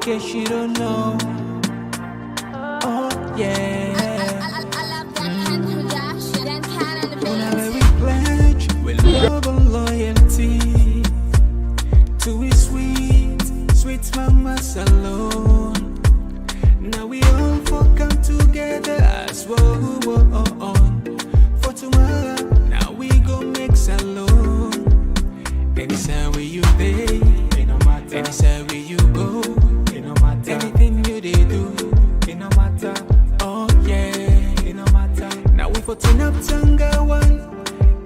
case you don't know. Oh yeah. Whenever we pledge with love and loyalty to his sweet, sweet mamas alone. Now we all for come together as one. For tomorrow, now we go make salon. Anytime where you pay, anytime where you go, anything you they do, it no matter. Oh yeah, it no matter. Now we for turn up Tanga one,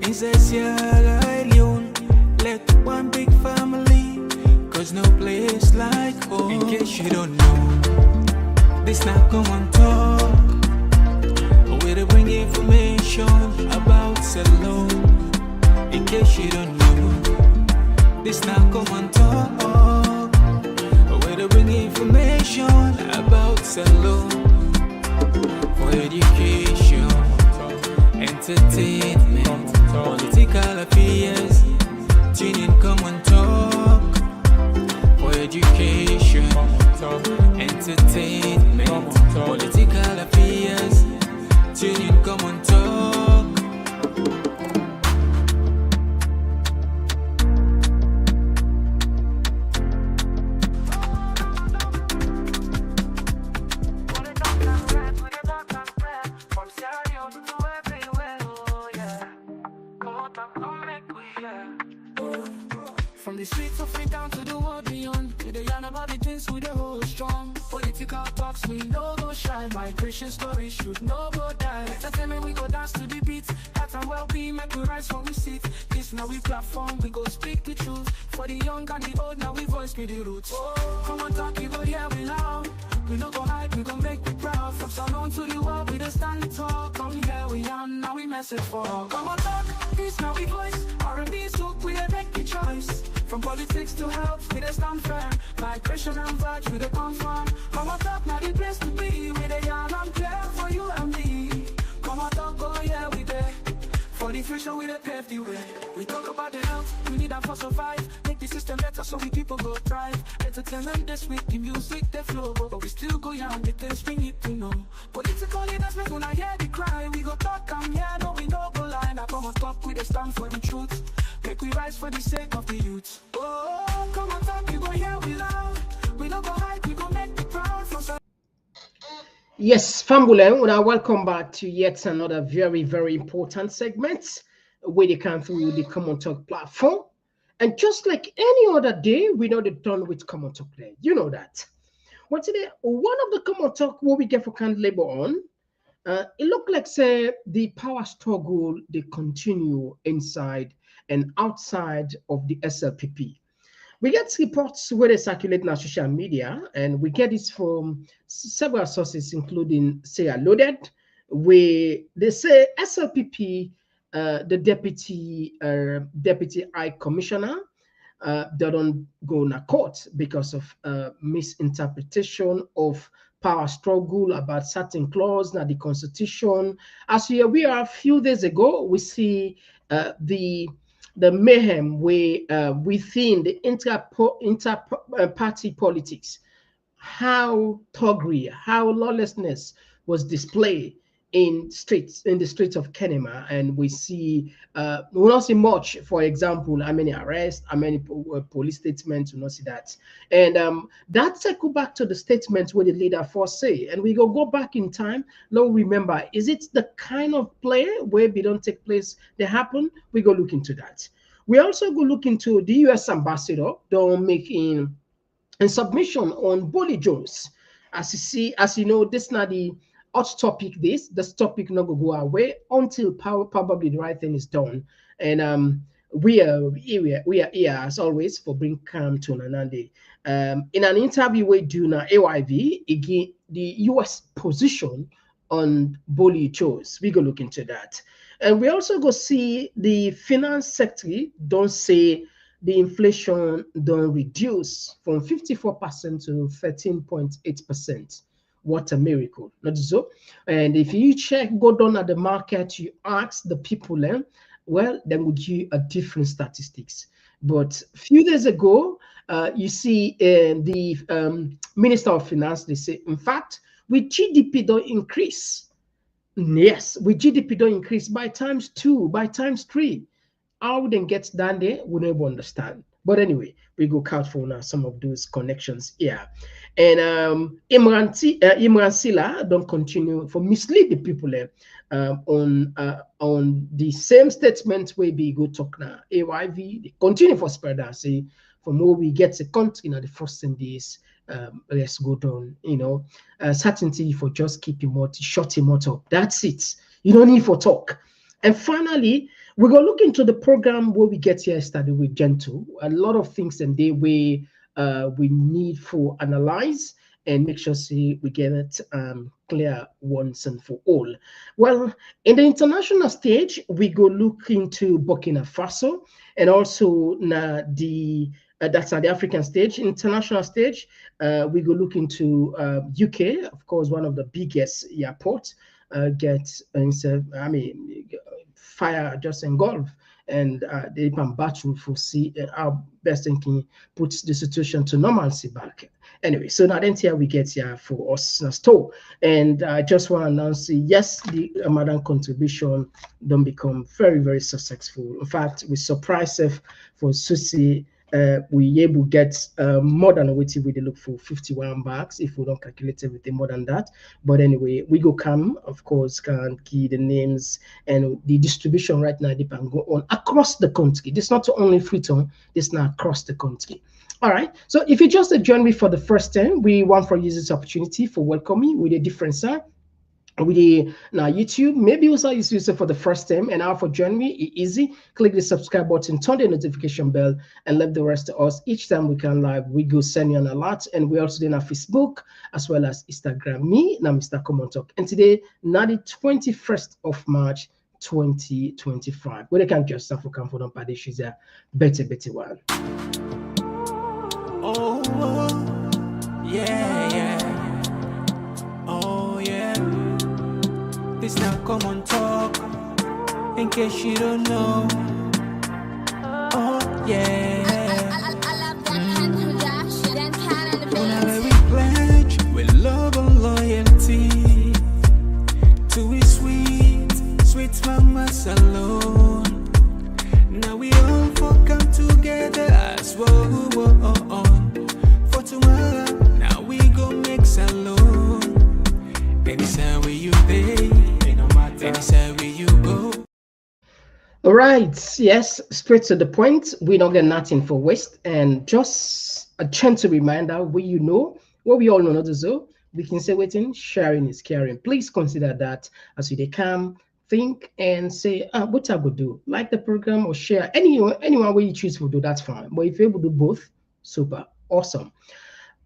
inside Sierra Leone. Let one big family, cause no place like home. In case you don't know, this not Komon Tok. We'll bring information about Salon. In case you don't know, this not Komon Tok. We'll bring information about Salon. For education, entertainment, political affairs. Tune in, Komon Tok. For education, entertainment, political affairs. Tune in, Komon Tok. From the streets of it down to the world beyond, we the yarn about the things we the hold strong. Political talks we no go shy, migration stories should no go die. Entertainment we go dance to the beat, health and well-being make we rise from we sit. This now we platform, we go speak the truth. For the young and the old, now we voice me the roots. Oh, Komon Tok, we go hear we loud. We no go hide, we go make we proud. From Salon to the world, we the stand talk. Come here we are, now we message for Komon Tok, this now we voice. R&B soup, we make the choice. From politics to health, we the stand firm. Migration and vibes, we the confirm. Komon Tok, now the place to be. We the yarn and clear for you and me. Komon Tok, oh yeah, we there. For the future, we the pave the way. We talk about the health, we need that for survive. Make the system better so we people go thrive. Entertainment this week, the music they flow. But we still go young, the things we need to know. Political leaders make when I hear the cry. We go talk and yeah, no we no go lie. Now Komon Tok, we the stand for the truth. Make we rise for the sake of the youth. Oh, Komon Tok, you go hear we loud. We no go hide, we go make the proud from. Yes, Fambule, welcome back to yet another very, very important segment where they come through the Komon Tok platform. And just like any other day, we know they're done with Komon Tok Play. You know that. Well, today, one of the Komon Tok what we get for can labor on, it looked like say the power struggle they continue inside and outside of the SLPP. We get reports where they circulate on social media, and we get this from several sources, including say Loaded, where they say SLPP, the deputy high commissioner, they don't go to court because of misinterpretation of power struggle about certain clause in the constitution. As we are a few days ago, we see the mayhem within the inter-party politics, how thuggery, how lawlessness was displayed in the streets of Kenema, and we see we not see much. For example, how many arrests, how many police statements, we not see that. And that circle back to the statements where the leader first say, and we go back in time. Now remember, is it the kind of play where we don't take place they happen? We go look into that. We also go look into the US ambassador don't making a submission on Buly Jones. As you know, this not the hot topic. This topic not go away until probably the right thing is done. And we are here as always for bring calm to Nanande. In an interview we do now AYV again the US position on Buly Jones. We go look into that. And we also go see the finance secretary don't say the inflation don't reduce from 54% to 13.8%. What a miracle, not so? And if you go down at the market, you ask the people, well, then would give a different statistics. But a few days ago, You see the Minister of Finance, they say, in fact, with GDP don't increase. Yes, with GDP don't increase by times 2, by times 3. How then gets down there, we never understand. But anyway, we go count for now some of those connections here. And Imran Sila don't continue for mislead the people on the same statement where we go talk now. AYV, they continue for spread and say, from where we get the country in the first 10 days, let's go down, certainty for just keep your mouth, shut your mouth up. That's it. You don't need for talk. And finally, we're going to look into the program where we get here started with Gentle. A lot of things and they we need for analyze and make sure we get it clear once and for all. Well, in the international stage, we go look into Burkina Faso and also that's at the African stage. International stage, we go look into UK, of course, one of the biggest airports. Fire just engulf and they can battle for see how best thinking puts the situation to normalcy back. Anyway, so now then here we get here for us store. And I just want to announce, yes, the Ramadan contribution don't become very, very successful. In fact, we surprised for Susi. We able to get more than what we look for 51 bags if we don't calculate everything more than that. But anyway, we go come, of course, can key the names and the distribution right now. They can go on across the country. This is not only Freetown, this now across the country. All right. So if you just join me for the first time, we want for use this opportunity for welcoming with a different side. With the now YouTube, maybe also use it for the first time, and now for join me, easy. Click the subscribe button, turn the notification bell, and let the rest of us. Each time we can live, we go send you an alert, and we also then have Facebook as well as Instagram. Me now, Mr. Komon Tok, and today now the 21st of March 2025. We can just start for comfort by this is a better one. Oh, yeah. Oh, yeah. This now Komon Tok, in case you don't know. Oh, yeah. Whenever we pledge with love and loyalty to his sweet mamas alone. Now we all come together as one. For tomorrow, now we go make alone. Anytime where you pay, anytime where you go. All right, yes, straight to the point. We don't get nothing for waste, and just a gentle reminder, what we all know, so we can say waiting, sharing is caring. Please consider that as you come, think and say, what I would do, like the program or share anyone way you choose to do, that's fine. But if you're able to do both, super awesome.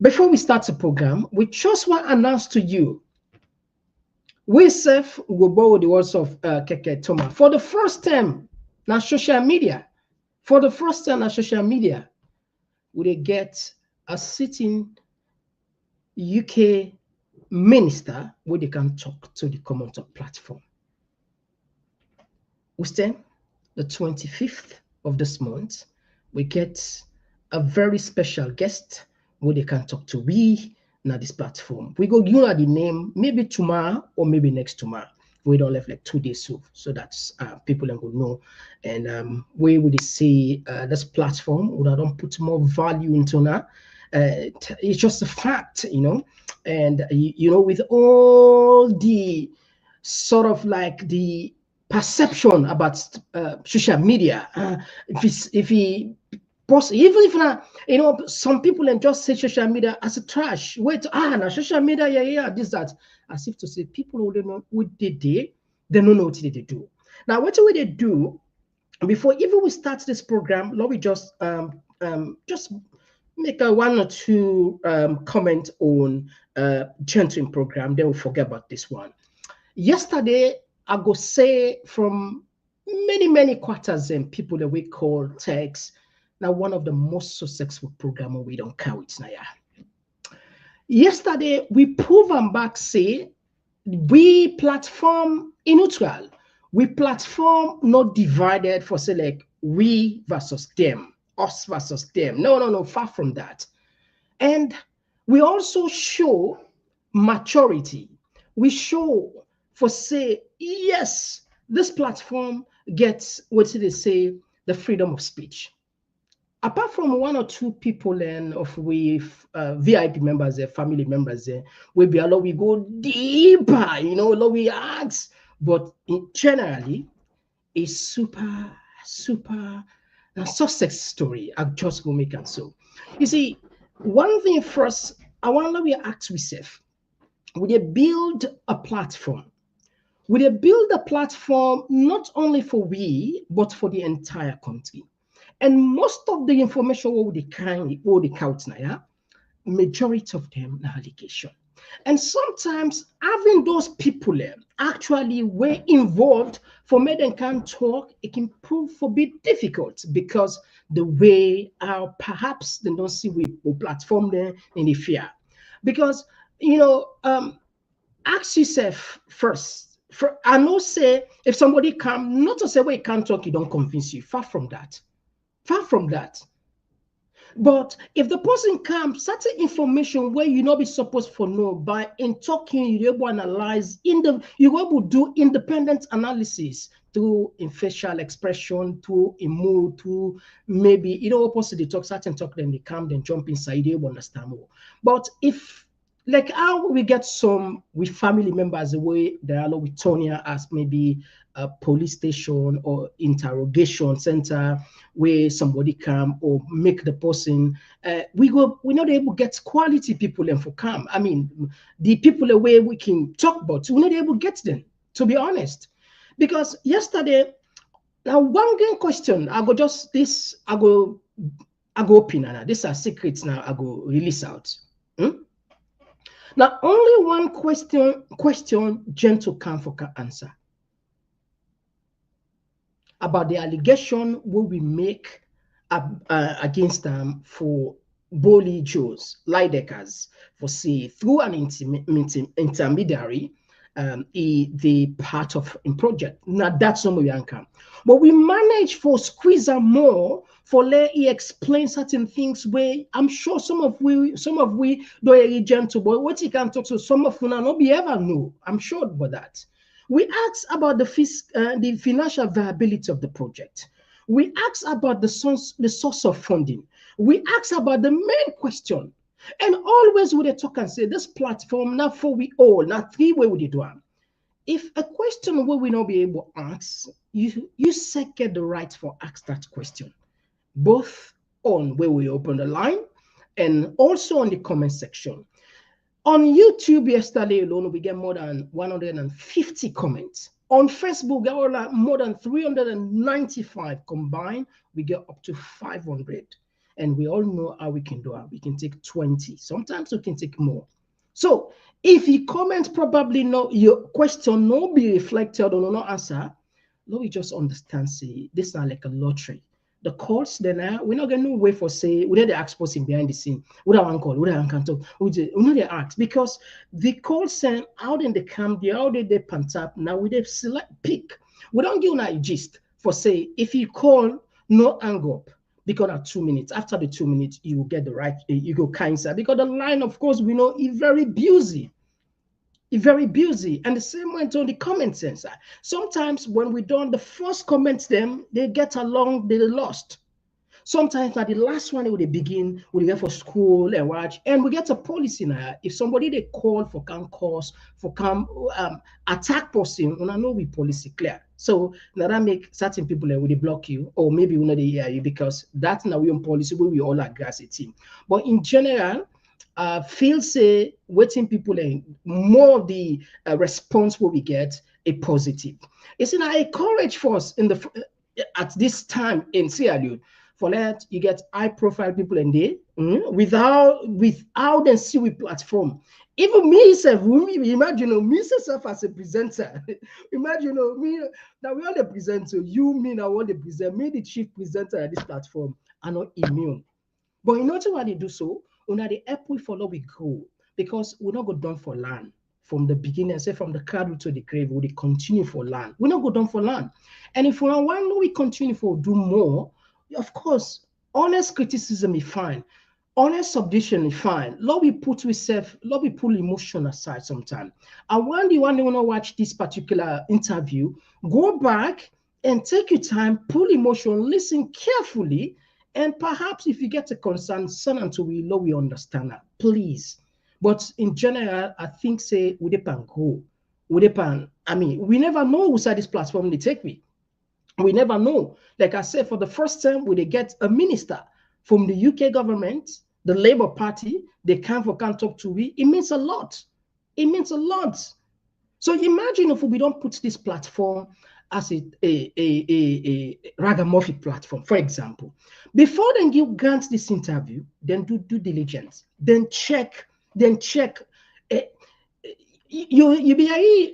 Before we start the program, we just want to announce to you. We will borrow the words of Keke Toma for the first time on social media. For the first time on social media, we get a sitting UK minister where they can talk to the Komon Tok platform. Then, the 25th of this month, we get a very special guest where they can talk to we. Now this platform we go the name maybe tomorrow or maybe next tomorrow. We don't have like 2 days so that's people will know. And we would say this platform would I don't put more value into now. It's just a fact, and with all the sort of like the perception about social media, even if some people and just say social media as a trash. Wait, now social media, this, that, as if to say people who don't know what they do, they don't know what they do. Now, what do they do? Before even we start this program, let me just make a 1 or 2 comment on gentling program. They will forget about this one. Yesterday, I go say from many quarters and people that we call techs. Now, one of the most successful programmers we don't count now. Yesterday, we prove and back say we platform in neutral. We platform not divided for say like we versus them. us versus them. No, no, no, far from that. And we also show maturity. We show for say, yes, this platform gets, what did they say, the freedom of speech. Apart from one or two people and of we VIP members, family members, we be allowed, we go deeper, you know, we ask, but generally, a super a success story. I just go make it so. You see, one thing first, I want to ask myself, would they build a platform? Would they build a platform not only for we, but for the entire country? And most of the information what they count now, yeah? Majority of them are allegation. And sometimes having those people actually were involved for me they can talk, it can prove for be difficult because the way perhaps they don't see we platform there in the fear. Because you know, ask yourself first. I know say if somebody come, not to say we can't talk, you don't convince you. Far from that. Far from that. But if the person comes, certain information where you not be supposed to know, by in talking, you're able to analyze you're able to do independent analysis through in facial expression, through in mood, through maybe you know opposite they talk, certain talk, then they come, then jump inside, they will understand more. But if like how we get some with family members the way they are with Tonya as maybe a police station or interrogation center where somebody come or make the person we're not able to get quality people and for come. I mean the people the way we can talk about, we're not able to get them, to be honest. Because yesterday, now one game question, I go open and these are secrets now, I go release out. Now, only one question Gentle can for answer about the allegation will we make against them for Buly Jones, Lidekers, for say through an intermediary, the part of a project. Now that's not we can. But we manage for squeeze more for let he explain certain things where I'm sure some of we do a gentle, but what he can talk to some of you not be ever know. I'm sure about that. We asked about the financial viability of the project. We asked about the source of funding. We asked about the main question. And always would they talk and say, this platform, not for we all, not three way would you do it. If a question will we not be able to ask, you second the right for ask that question, both on where we open the line and also on the comment section. On YouTube yesterday alone, we get more than 150 comments. On Facebook, there were more than 395 combined. We get up to 500. And we all know how we can do it. We can take 20. Sometimes we can take more. So if you comment, probably no, your question no be reflected or no answer, no, we just understand, see, this is not like a lottery. The calls then we're not going to wait for say we need the ask person behind the scene. We don't want call, we don't want to talk, we know the ask because the call send out in the camp, the how they pant up. Now we they select pick. We don't give a gist for say if you call no hang up because at 2 minutes. After the 2 minutes, you will get the right you go cancer because the line, of course, we know is very busy. Very busy, and the same went on the comment sensor. Sometimes when we done the first comments them, they get along, they lost. Sometimes at the last one, they begin, we get for school and watch, and we get a policy now. If somebody they call for can cause, for come attack person, when I know we policy clear. So now that make certain people will they block you, or maybe we know they hear you because that's now we own policy where we all agree as a team. But in general, feel say waiting people and more of the response what we get a positive. It's in a courage for us in the at this time in Sierra Leone for that you get high profile people in there without them see we platform. Even me self, imagine me self as a presenter. Imagine me now we are the presenter. You me now want the presenter, me the chief presenter at this platform. I'm not immune. But you know why they do so? Under the help we follow we go because we're not go down for land from the beginning. Say from the cradle to the grave, we continue for land. We not go down for land, and if we want we continue for do more, of course Honest criticism is fine. Honest submission is fine. Let we put emotion aside sometimes. And when you want to watch this particular interview, go back and take your time, pull emotion, listen carefully, and perhaps if you get a concern, send until we understand that, please. But in general, I think say we depend go. We depend. I mean, we never know who side this platform they take me. We never know. Like I said, for the first time, we they get a minister from the UK government, the Labour Party, they come for can't talk to we. It means a lot. It means a lot. So imagine if we don't put this platform as a ragamuffin platform, for example. Before then you grant this interview, then do due diligence, then check. You be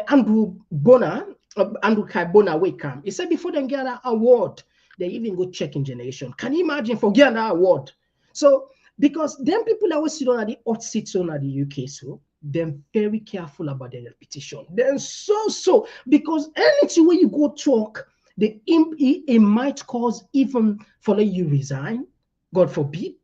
Andrew Bona, Andrew Kai Bona wake come. He said before they get an award, they even go check in generation. Can you imagine for getting an award? So because them people that always sit on the hot seats on the UK, so they're very careful about their repetition. Then so because anything where you go talk, it might cause even for you resign, God forbid,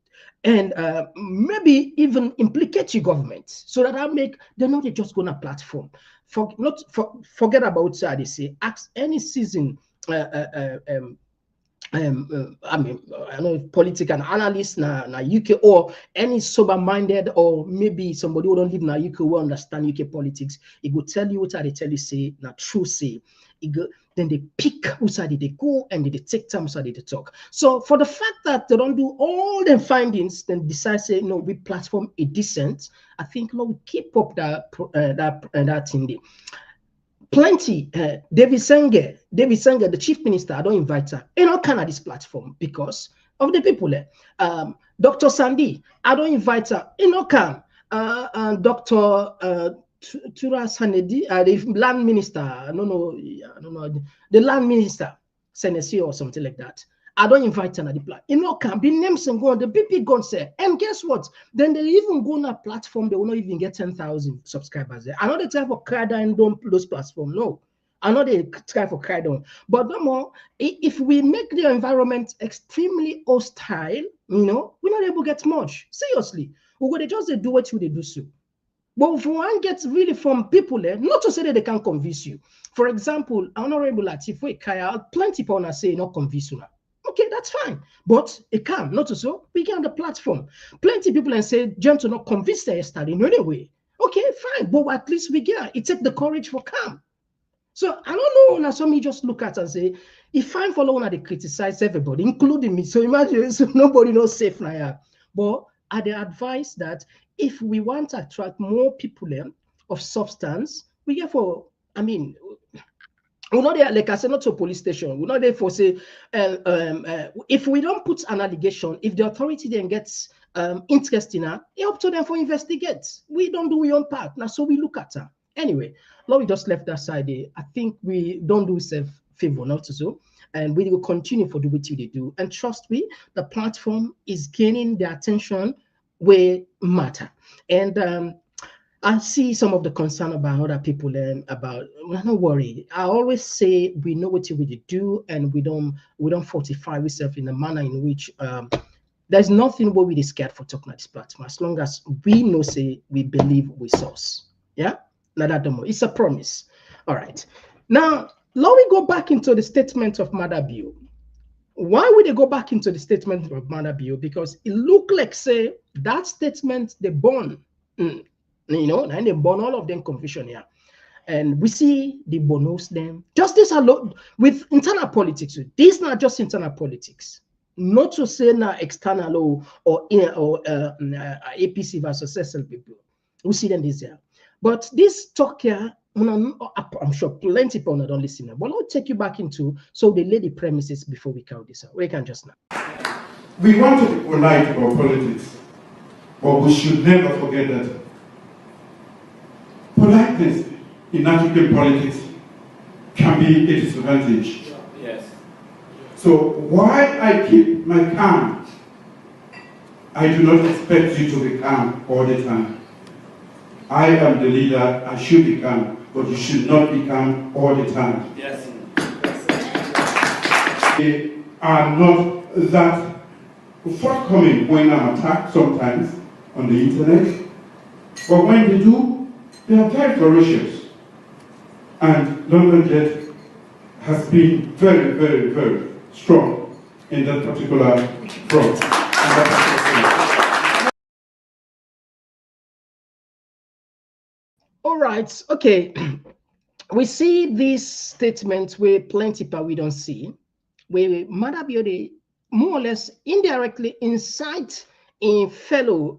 and maybe even implicate your government. So that they're not just gonna platform. Forget about they say ask any season I know political analyst na UK or any sober-minded or maybe somebody who don't live in UK who understand UK politics, it will tell you what they tell you say, not true say. Then they pick who side they go and they take time side they talk. So for the fact that they don't do all their findings, then decide say no, we platform a decent. I think we keep up that thing there. Plenty. David Senge, the chief minister, I don't invite her in all kind of this platform because of the people there. Dr. Sandy, I don't invite her in all kind. Dr. Tura Sanedi, the land minister, the land minister, Senesi or something like that. I don't invite her to the platform. You know, can be names and go on the BP gun say, and guess what? Then they even go on a platform, they will not even get 10,000 subscribers there. I know the type of cry down don't those platform. No, I know they try for cry down. But no more, if we make the environment extremely hostile, we're not able to get much. Seriously, we're going to just do what they do so. But if one gets really from people there, not to say that they can convince you. For example, Honorable Latif, plenty people want to say not convince you now. Okay, that's fine. But it can, not so. We get on the platform. Plenty people and say, John to not convince their study in any way. Okay, fine. But at least we get it. Take the courage for calm. So I don't know. Now some just look at and say, if I'm following they criticize everybody, including me. So imagine so nobody knows safe now. But I advise that if we want to attract more people of substance, we get for, we're not there, like I said, not to a police station. We're not there for say, if we don't put an allegation, if the authority then gets interest in her, it's up to them for investigate. We don't do our own part. Now, so we look at her. Anyway, now we just left that side there. I think we don't do self favor, not so. And we will continue for the what they do. And trust me, the platform is gaining the attention where matter. And I see some of the concern about other people about, well, don't worry. I always say we know what we do and we don't fortify ourselves in a manner in which there's nothing where we scared for talking at this platform as long as we know say we believe we source. Yeah? Now that it's a promise. All right. Now let me go back into the statement of Mother Bio. Why would they go back into the statement of Mother Bio? Because it looked like say that statement they born. And they burn all of them confusion here. And we see the bonus them. Just this alone with internal politics. This is not just internal politics. Not to say now external or APC versus SLPP. We see them this year. But this talk here, I'm sure plenty of people don't listen. But I'll take you back into so they lay the premises before we count this out. We can just now. We want to be polite about politics, but we should never forget that politeness in African politics can be a disadvantage. Yes. So why I keep my calm, I do not expect you to be calm all the time. I am the leader, I should be calm, but you should not be calm all the time. Yes. are not that forthcoming when I'm attacked sometimes on the internet, but when they do, they are very ferocious. And London Jet has been very, very, very strong in that particular front. All right, okay. We see these statements where plenty, but we don't see. Where Mother Beauty more or less indirectly incite in fellow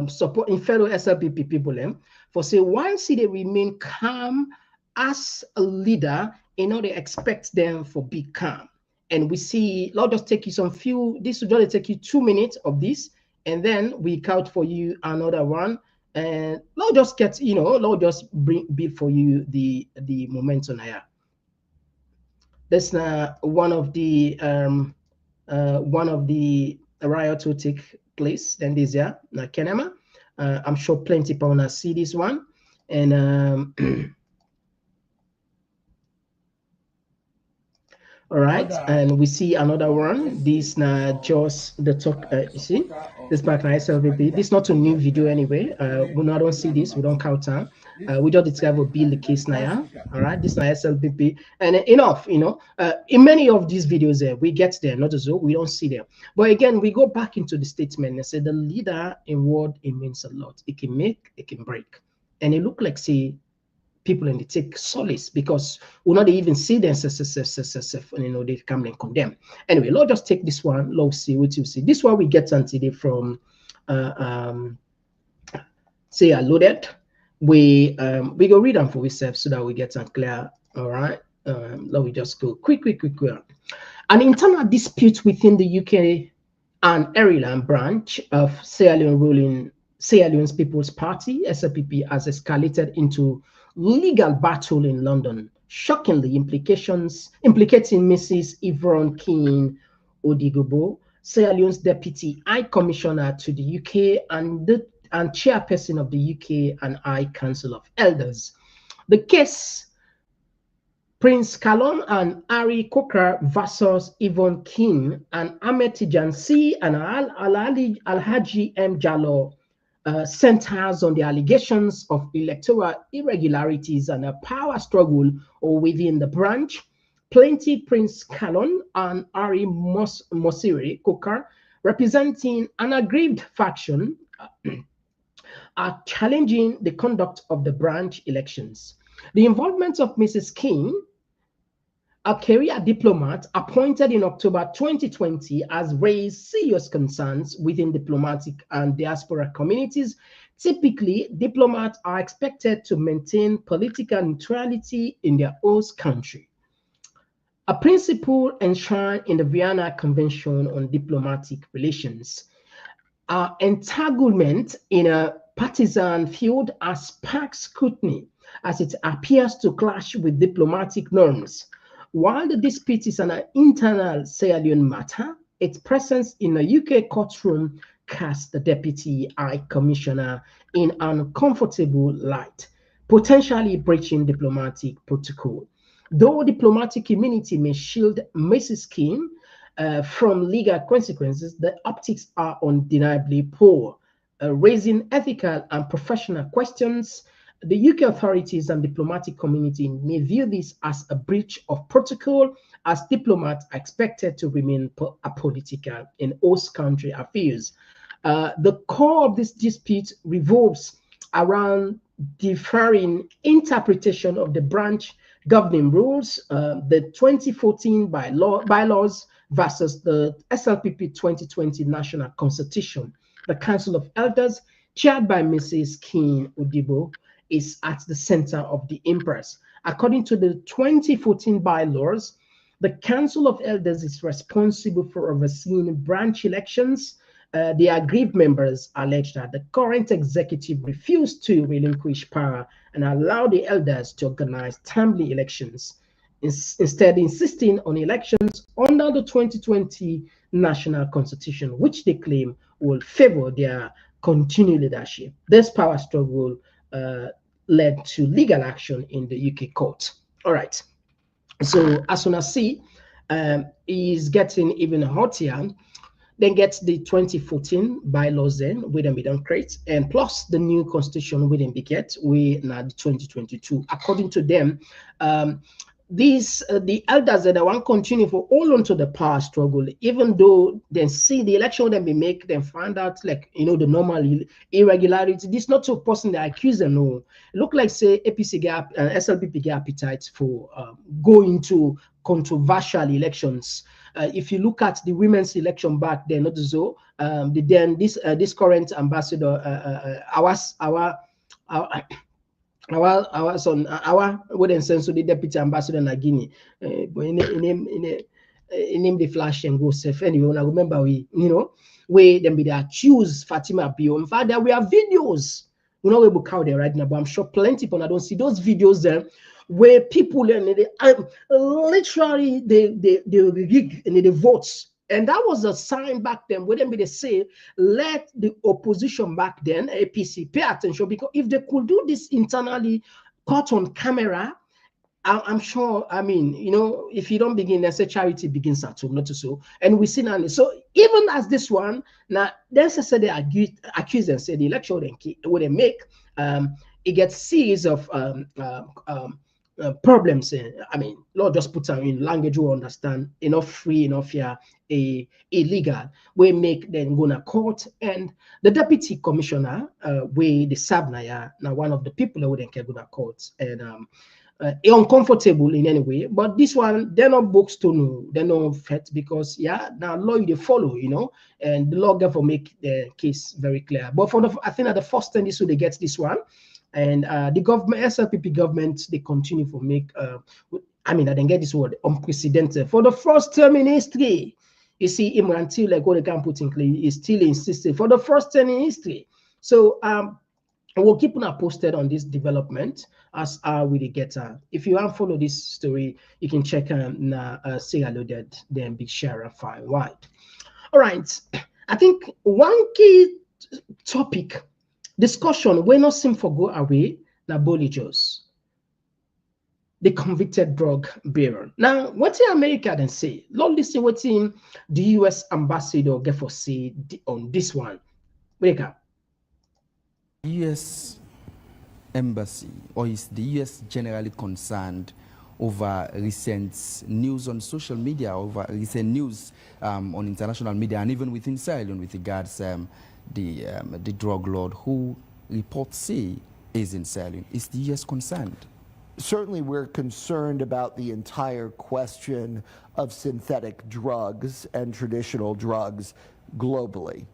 support in fellow SLPP people for say why see they remain calm as a leader, they expect them for be calm. And we see, Lord just take you some few, this will just take you 2 minutes of this, and then we count for you another one. And Lord just get, Lord just bring build for you the momentum here. That's one of the riot will take place then this year na Kenema. I'm sure plenty people wanna see this one. And all right, and we see another one. This now just the talk. You see, this back now SLPP. This not a new video anyway. We not don't see this. We don't count time. We just discover build the case now. All right, this now SLPP, and enough. In many of these videos, we get there. Not as though we don't see them. But again, we go back into the statement and say the leader in word it means a lot. It can make, it can break, and it look like say people and they take solace because we'll not even see them they come and condemn. Anyway, Lord just take this one. Lord see what you see. This one we get today from say I loaded. We go read them for ourselves so that we get it clear. All right. Let me just go quick. An internal dispute within the UK and Ireland branch of Sierra Leone's People's Party (SLPP) has escalated into legal battle in London, shockingly implicating Mrs. Yvonne King-Odigboh, Sierra Leone's Deputy High Commissioner to the UK and Chairperson of the UK and High Council of Elders. The case, Prince Kalon and Harry Coker versus Yvonne King and Ahmed Tijansi and Alhaji M. Jallo, centers on the allegations of electoral irregularities and a power struggle within the branch. Plaintiff Prince Kalon and Harry Mosiri Coker, representing an aggrieved faction, are challenging the conduct of the branch elections. The involvement of Mrs. King, a career diplomat appointed in October 2020, has raised serious concerns within diplomatic and diaspora communities. Typically, diplomats are expected to maintain political neutrality in their host country, a principle enshrined in the Vienna Convention on Diplomatic Relations. Entanglement in a partisan feud has sparked scrutiny as it appears to clash with diplomatic norms. While the dispute is an internal Sierra Leone matter, its presence in a UK courtroom casts the Deputy High Commissioner in an uncomfortable light, potentially breaching diplomatic protocol. Though diplomatic immunity may shield Mrs. King from legal consequences, the optics are undeniably poor, raising ethical and professional questions. The UK authorities and diplomatic community may view this as a breach of protocol, as diplomats are expected to remain apolitical in host country affairs. The core of this dispute revolves around differing interpretation of the branch governing rules, the 2014 bylaws versus the SLPP 2020 National Constitution. The Council of Elders, chaired by Mrs. King-Odigboh, is at the center of the impasse. According to the 2014 bylaws, the Council of Elders is responsible for overseeing branch elections. The aggrieved members allege that the current executive refused to relinquish power and allow the elders to organize timely elections, instead insisting on elections under the 2020 National Constitution, which they claim will favor their continued leadership. This power struggle led to legal action in the UK court. All right. So as soon as see, is getting even hotter. Then gets the 2014 bylaws then with them we don't create, and plus the new constitution we didn't get we now the 2022. According to them, these the elders that want continue for all onto the power struggle, even though they see the election then be make them find out like the normal irregularity. This not so person they accuse them. No, it look like say APC get SLPP get appetite for going to controversial elections. If you look at the women's election back then, not so this current ambassador, our wouldn't send so the deputy ambassador in Guinea, but in name the flash and go safe anyway. I remember we them be the accused Fatima Bio. In fact, there we have videos. We're not able to count there right now, but I'm sure plenty people I don't see those videos there where people literally they rig and they votes. And that was a sign back then where they say, let the opposition back then, APC, pay attention, because if they could do this internally, caught on camera, I'm sure, if you don't begin, they say charity begins at home, not to so. And we see now, so even as this one, now, then they accuse and say the election would they make, it gets series of problems. Lord just put them in language we understand, enough free, enough illegal. We make them go to court, and the deputy commissioner, we the Sabnaya, now one of the people who didn't go to court, and uncomfortable in any way. But this one, they're not books to know, they're not fet because now law they follow, and the law therefore make the case very clear. But I think at the first time this way they get this one. And the government, SLPP government, they continue to make, I didn't get this word, unprecedented. For the first term in history, you see, until like what they can put in claim, is still insisting for the first time in history. So we'll keep on posted on this development as we get. If you haven't followed this story, you can check Sierra Loaded, then Big Share and Fire Wide. All right, I think one key topic discussion we not seem for go away na Buly Jones, the convicted drug baron. Now, what in America then say? Lord, listen what the US ambassador get for say on this one. Wake up. US embassy, or is the US generally concerned over recent news on social media, over recent news on international media, and even within Sierra Leone with regards the drug lord who reports say is in Sierra Leone? Is the US concerned? Certainly we're concerned about the entire question of synthetic drugs and traditional drugs globally.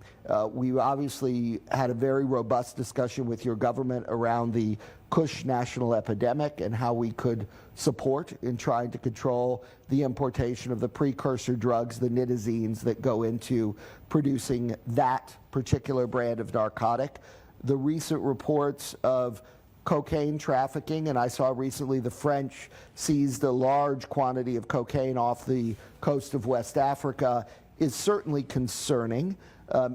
We obviously had a very robust discussion with your government around the Kush national epidemic and how we could support in trying to control the importation of the precursor drugs, the nitazines that go into producing that particular brand of narcotic. The recent reports of cocaine trafficking, and I saw recently the French seized a large quantity of cocaine off the coast of West Africa, is certainly concerning.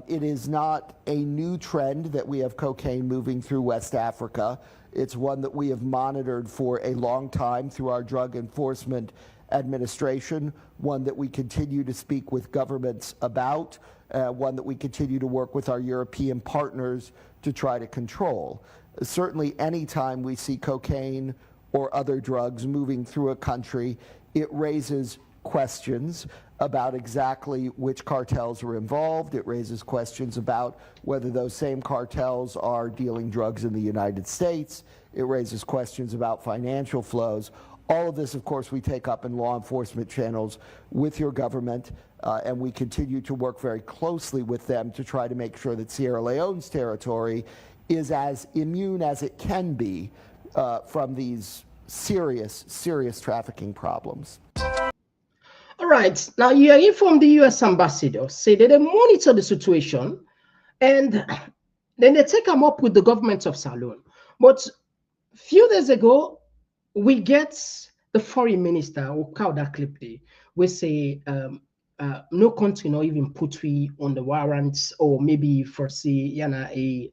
It is not a new trend that we have cocaine moving through West Africa. It's one that we have monitored for a long time through our Drug Enforcement Administration, one that we continue to speak with governments about, one that we continue to work with our European partners to try to control. Certainly anytime we see cocaine or other drugs moving through a country, it raises questions about exactly which cartels are involved. It raises questions about whether those same cartels are dealing drugs in the United States. It raises questions about financial flows. All of this, of course, we take up in law enforcement channels with your government, and we continue to work very closely with them to try to make sure that Sierra Leone's territory is as immune as it can be from these serious trafficking problems. All right, now you are here from the US ambassador, say that they monitor the situation and then they take them up with the government of Sierra Leone. But a few days ago, we get the foreign minister, who called that clip there, we say no country not even put we on the warrants, or maybe foresee a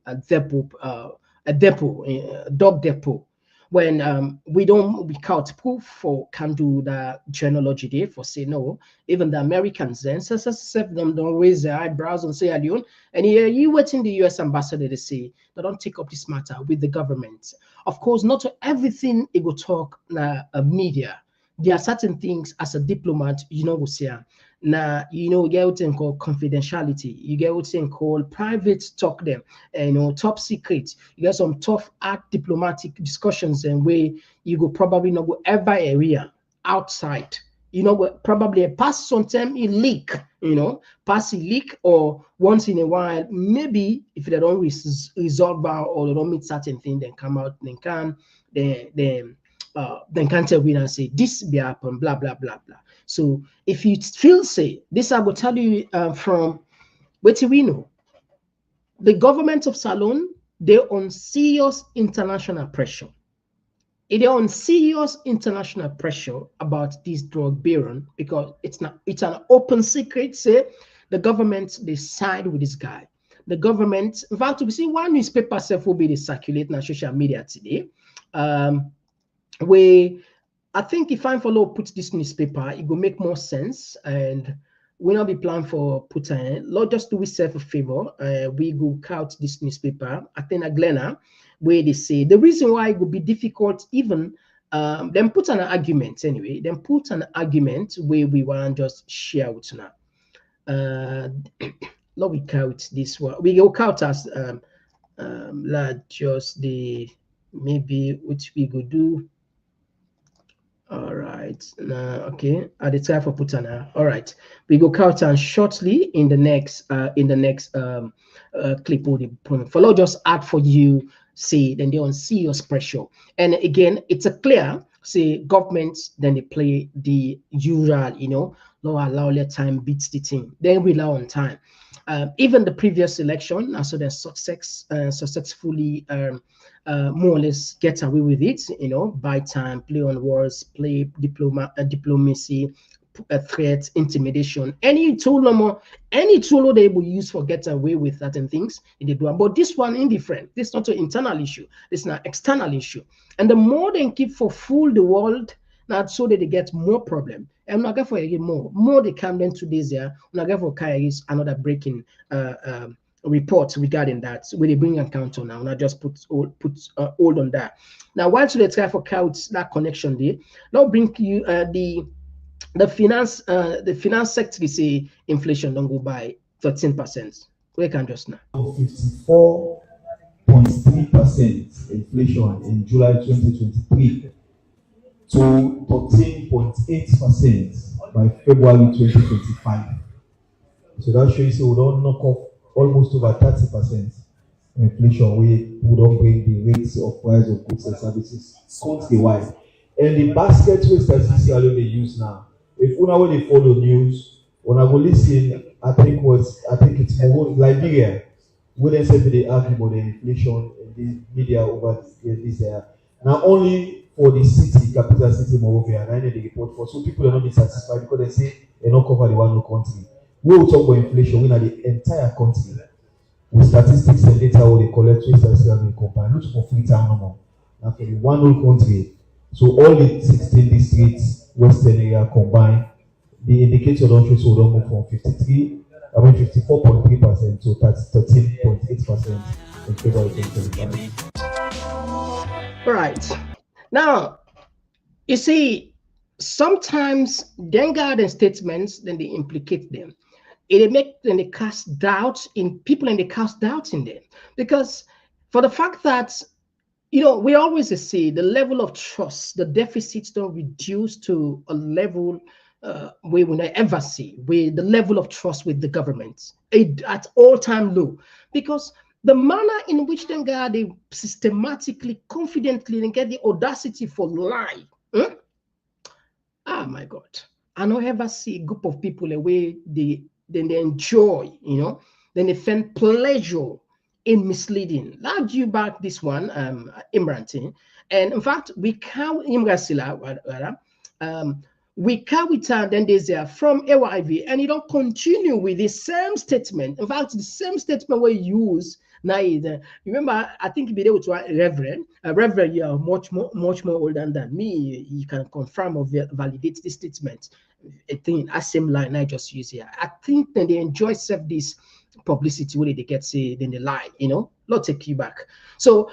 dog depot. when we don't without proof for can do the genealogy there for say no. Even the Americans then them don't raise their eyebrows and say Leone. And here you waiting the US ambassador to say they don't take up this matter with the government. Of course, not everything it will talk media. There are certain things as a diplomat, we say. Now, you get what thing called confidentiality. You get what thing called private talk them, top secret. You get some tough art diplomatic discussions and where you go probably not go ever area outside. Probably pass sometime in leak, pass a leak, or once in a while, maybe if they don't resolve or they don't meet certain thing, then come out, then can tell we and say this be happen, blah blah blah blah. So if you feel say this, I will tell you from what we know, the government of Salone, they're on serious international pressure. They're on serious international pressure about this drug baron because it's an open secret. Say the government they side with this guy. The government, in fact, we see one newspaper self will be circulating on social media today. Where I think if I follow put this newspaper, it will make more sense, and we not be planning for put in. Lord, just do we self a favor. We go count this newspaper. I think Glenna, where they say the reason why it would be difficult, even then put an argument anyway. Then put an argument where we want to just share with now. Lord, we count this one. We go count as just the maybe which we go do. All right. Okay. At the time for Putana. All right. We go count and shortly in the next clip. Follow just add for you. Say then they're on serious pressure. And again, it's a clear say governments then they play the usual. No allow their time beats the team. Then we allow on time. Even the previous election, so they successfully more or less get away with it, buy time, play on words, play diplomacy, threats, intimidation, any tool they will use for get away with certain things they do. But this one indifferent. This is not an internal issue. This is an external issue. And the more they keep for fool the world, not so that they get more problem. And not for more they come then 2 days there. Not for is another breaking report regarding that. Where they bring account on now. Not just put hold on that. Now, once they try for count that connection there, now bring you the finance sector say inflation don't go by 13%. We can just now. 54.3% inflation in July 2023 to 13.8% by February 2025. So that shows you we don't knock off almost over 30% inflation. We don't bring the rates of price of goods and services country-wide. And the basket which statistics alone they use now. If when they follow news, when I go listen, I think it's more Liberia. We then said they argue about the inflation in the media over this year. Now only for the city, capital city Monrovia, and I need the report for. So people are not being satisfied because they say they don't cover the one country. We will talk about inflation in the entire country. With statistics and data what they collect, we start seeing combined. Not for free town no more. Now for the one whole country. So all the 16 districts, Western area combined, the indicator don't show so don't move from 54.3% to 13.8% in February 2025. Right. Now, you see, sometimes then garden statements, then they implicate them. They cast doubt in people and they cast doubt in them. Because for the fact that, we always say the level of trust, the deficits don't reduce to a level we will not ever see, where the level of trust with the government at all-time low. Because the manner in which them guys they systematically, confidently, and get the audacity for lie. Oh my God! I don't ever see a group of people the way they enjoy, then they find pleasure in misleading. Now due back this one, Imran, and in fact we count Imran we carry time then there's from AYV and you don't continue with the same statement. In fact, the same statement we use Now, remember, I think be able to Reverend. Reverend, you are much more older than me. You can confirm or validate this statement. I think that same line I just use here. I think that they enjoy this publicity when they get say then they lie, not take you back. So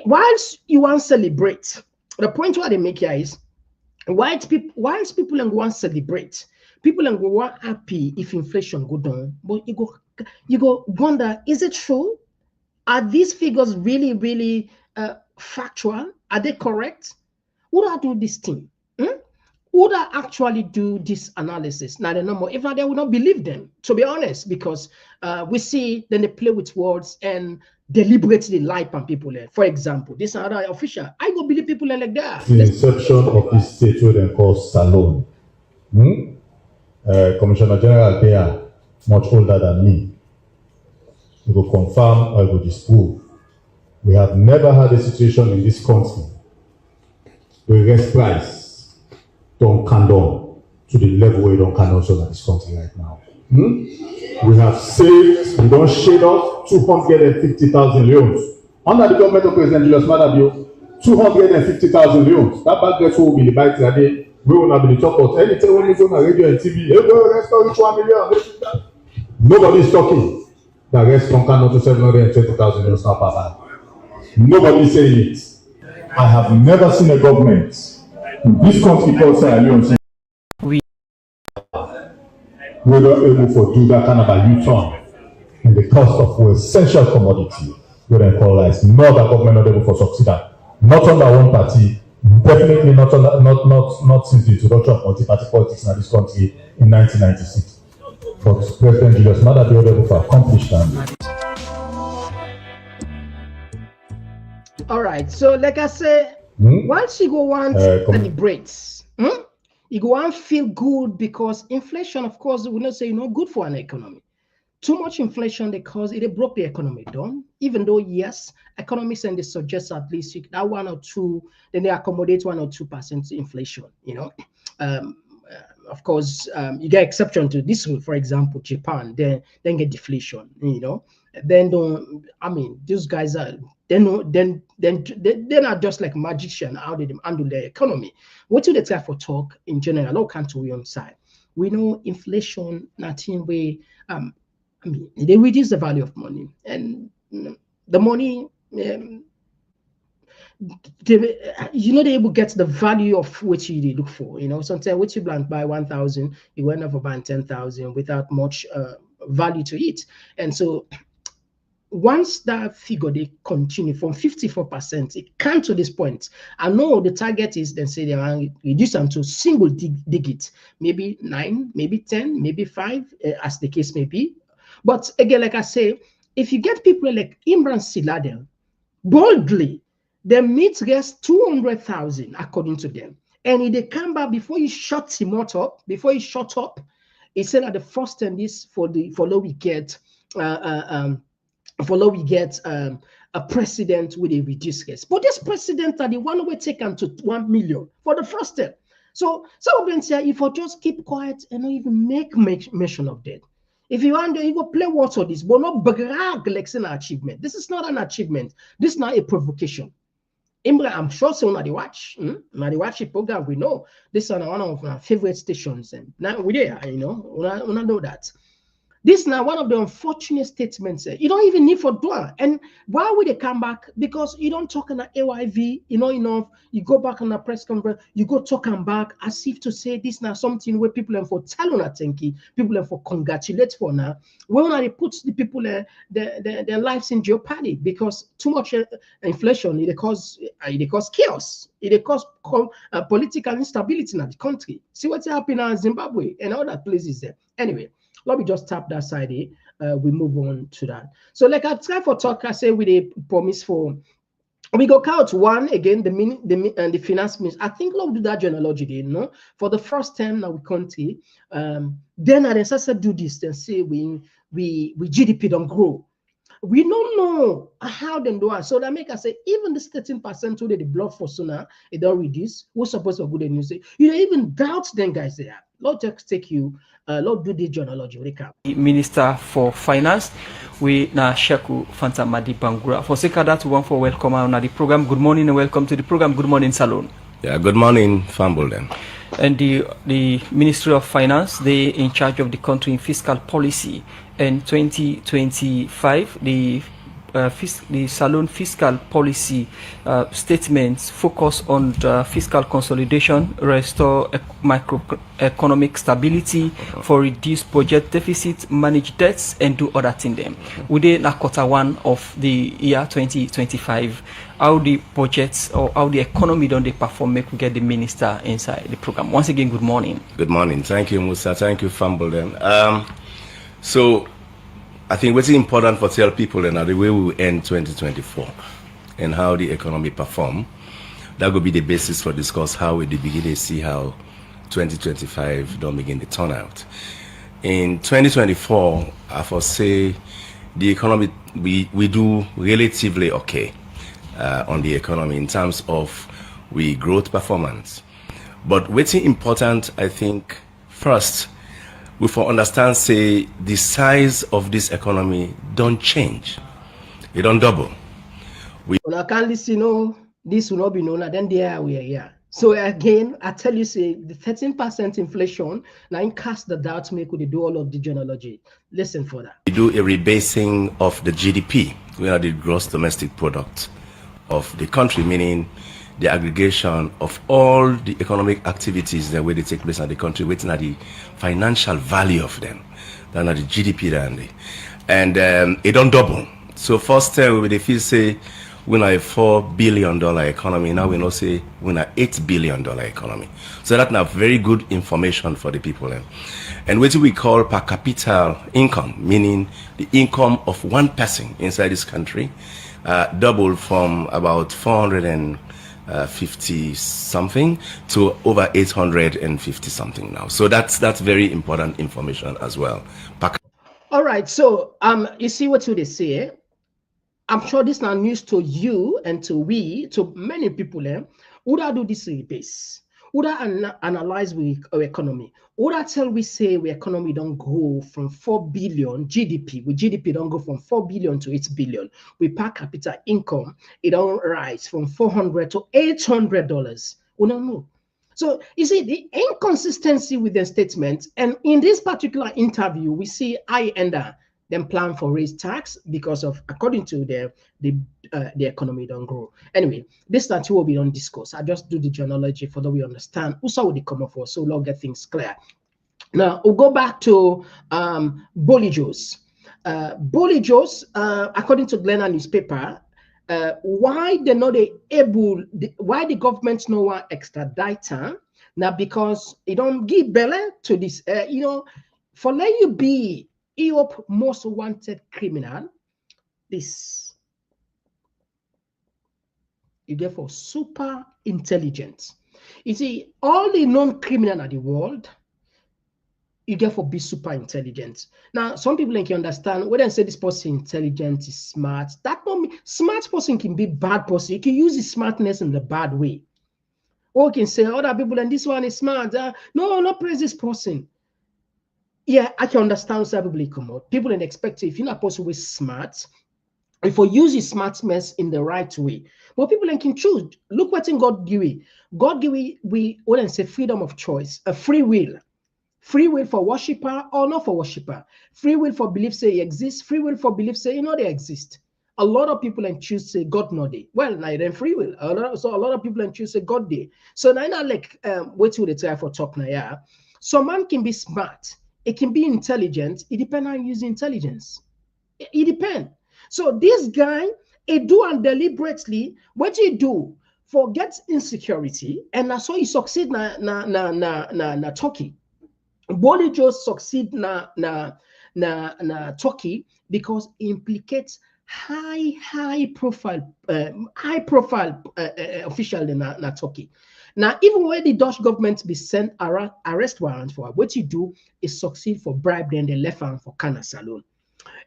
whilst you want to celebrate, the point what they make here is whilst people and want to celebrate, people and go happy if inflation go down, but you go wonder, is it true? Are these figures really factual? Are they correct? Who do this thing? Who do actually do this analysis? Now they know more. If not, they will not believe them, to be honest, because we see then they play with words and deliberately lie on people. For example, this another official. I go believe people like that. The inception of this state what they call Salon. Commissioner General, they are much older than me. You will confirm or you will disprove. We have never had a situation in this country where gas price don't come down to the level where you don't come down in this country right now. We have saved, we don't shade off 250,000 leones. Under the government of President Julius Madabio, 250,000 leones. That back gets will be the bike today. We will not be the top of anything when you go on radio and TV. Let's reach 1 million. Nobody is talking. The rest can come to 720,000 leones now per bag. Nobody is saying it. I have never seen a government in this country called Sierra Leone we're not able to do that kind of a U-turn in the cost of an essential commodity. We don't call rice. No other government not able to succeed that. Not under one party, definitely not since the introduction of multi-party politics in this country in 1996. But President Julius Maada be able to accomplish that. All right. So, like I say, once you go want celebrate, you go and feel good because inflation, of course, we not say good for an economy. Too much inflation because it broke the economy down. Even though yes, economists and they suggest at least that 1 or 2, then they accommodate 1 or 2% inflation. Of course, you get exception to this one. For example, Japan, then get deflation. Then don't. I mean, these guys are they're not just like magician. How they handle their economy? What do they try for talk in general? All can't we on side? We know inflation, nothing way. I mean, they reduce the value of money, and the money. They're able to get the value of what you look for. Sometimes what you blank by 1,000, you end up buying 10,000 without much value to it. And so once that figure they continue from 54%, it came to this point. I know the target is then say they want reduce them to single digit, maybe 9, maybe 10, maybe 5, as the case may be. But again, like I say, if you get people like Imran Siladel boldly, the meat gets 200,000 according to them, and if they come back before he shuts him up, he said that the first time this follow we get a president with a reduced gas. But this president are the one we take to 1 million for the first time. So some of them say if I just keep quiet and not even make mention of that. If you want to, you go play words on this, but not brag like an achievement. This is not an achievement. This is not a provocation. I'm sure so when they watch, the program, we know this is one of our favorite stations, and now we're there, we know that. This is now one of the unfortunate statements. You don't even need for door. And why would they come back? Because you don't talk on the AYV, enough. You go back on the press conference, you go talk and back as if to say this now something where people are for tell on a thank you, people are for congratulate for now. When they put the people their lives in jeopardy because too much inflation, it cause chaos, it cause political instability in the country. See what's happening in Zimbabwe and other places there. Anyway. Let me just tap that side here. We move on to that. So like I try for talk, I say with a promise for, we go count one again, the finance minister. I think we'll do that genealogy, for the first time now we country. Then I necessarily do this and say we GDP don't grow. we don't know how them do it. So that make us say even the 13% who they block for sooner, it don't reduce. What's supposed to be good news? You don't even doubt them guys there. Lord just take you, Lord do the journalogy recap. Minister for Finance, we na Sheku Fanta Madi Bangura. For sake of that, we want for welcome on the program. Good morning and welcome to the program. Good morning, Salon. Yeah, good morning, Fambolden. And the Ministry of Finance, they in charge of the country in fiscal policy. And 2025, the Salon fiscal policy statements focus on the fiscal consolidation, restore macroeconomic stability, for reduced budget deficit, manage debts, and do other things. Them within quarter one of the year 2025, how the budgets or how the economy don't they perform? Make we get the minister inside the program. Once again, good morning. Good morning. Thank you, Musa. Thank you, Fambolden. So I think what's important for tell people and the way we will end 2024 and how the economy perform, that will be the basis for discuss how we begin to see how 2025 don't begin to turn out. In 2024, I foresee the economy, we do relatively okay on the economy in terms of we growth performance. But what's important, I think, first, we for understand say the size of this economy don't change, it don't double. When I can't listen, no, this will not be known, and then there we are here. So again, I tell you, say the 13% inflation now in cast the doubt make we do all of the genealogy. Listen for that. We do a rebasing of the GDP, we are the gross domestic product of the country, meaning the aggregation of all the economic activities that way they take place in the country, waiting at the financial value of them, than at the GDP and it don't double. So first time they feel say we're a $4 billion economy, now we know say we're a $8 billion economy. So that's now very good information for the people. And what we call per capita income, meaning the income of one person inside this country, doubled from about 450 something to over 850 something now. So that's very important information as well. All right, so you see what they say. I'm sure this is not news to you and to many people. Would I do this base? Would I analyze our economy? Would I tell we say our economy don't go from 4 billion GDP? With GDP don't go from 4 billion to 8 billion. With per capita income, it don't rise from $400 to $800. We don't know. So you see the inconsistency with the statement, and in this particular interview, we see them plan for raise tax because of, according to the economy don't grow. Anyway, this that will be on discourse. I just do the genealogy for that we understand who saw the come up for, so we'll get things clear. Now we'll go back to Buly Jones. Buly Jones, according to Glenna newspaper, why they're not able, why the government no one extradite her? Now because it don't give belly to this, for let you be Europe most wanted criminal, this you get for super intelligent. You see, all the non-criminal in the world, you get for be super intelligent. Now, some people can understand when I say this person intelligent is smart. That don't mean smart person can be bad person. You can use his smartness in the bad way. Or you can say other people and this one is smart. No, not praise this person. Yeah, I can understand some people come out. People and expect if you're not possible smart, if we use his smartness in the right way. But people can choose. Look what in God give we. God give we wouldn't say freedom of choice, a free will. Free will for worshiper or not for worshiper. Free will for belief say he exists. Free will for belief say they exist. A lot of people and choose say God no day. Well, now then free will. So a lot of people and choose say God day. So now like wait till they try for talk now. Yeah. So man can be smart. It can be intelligent. It depends on using intelligence. It depends. So this guy, it do and deliberately what he do forget insecurity, and that's how he succeed na Turkey. Buly Jones succeed na Turkey because it implicates high profile official in Turkey. Now, even when the Dutch government be sent arrest warrant for what you do is succeed for bribe, then they left hand for Kana Salon.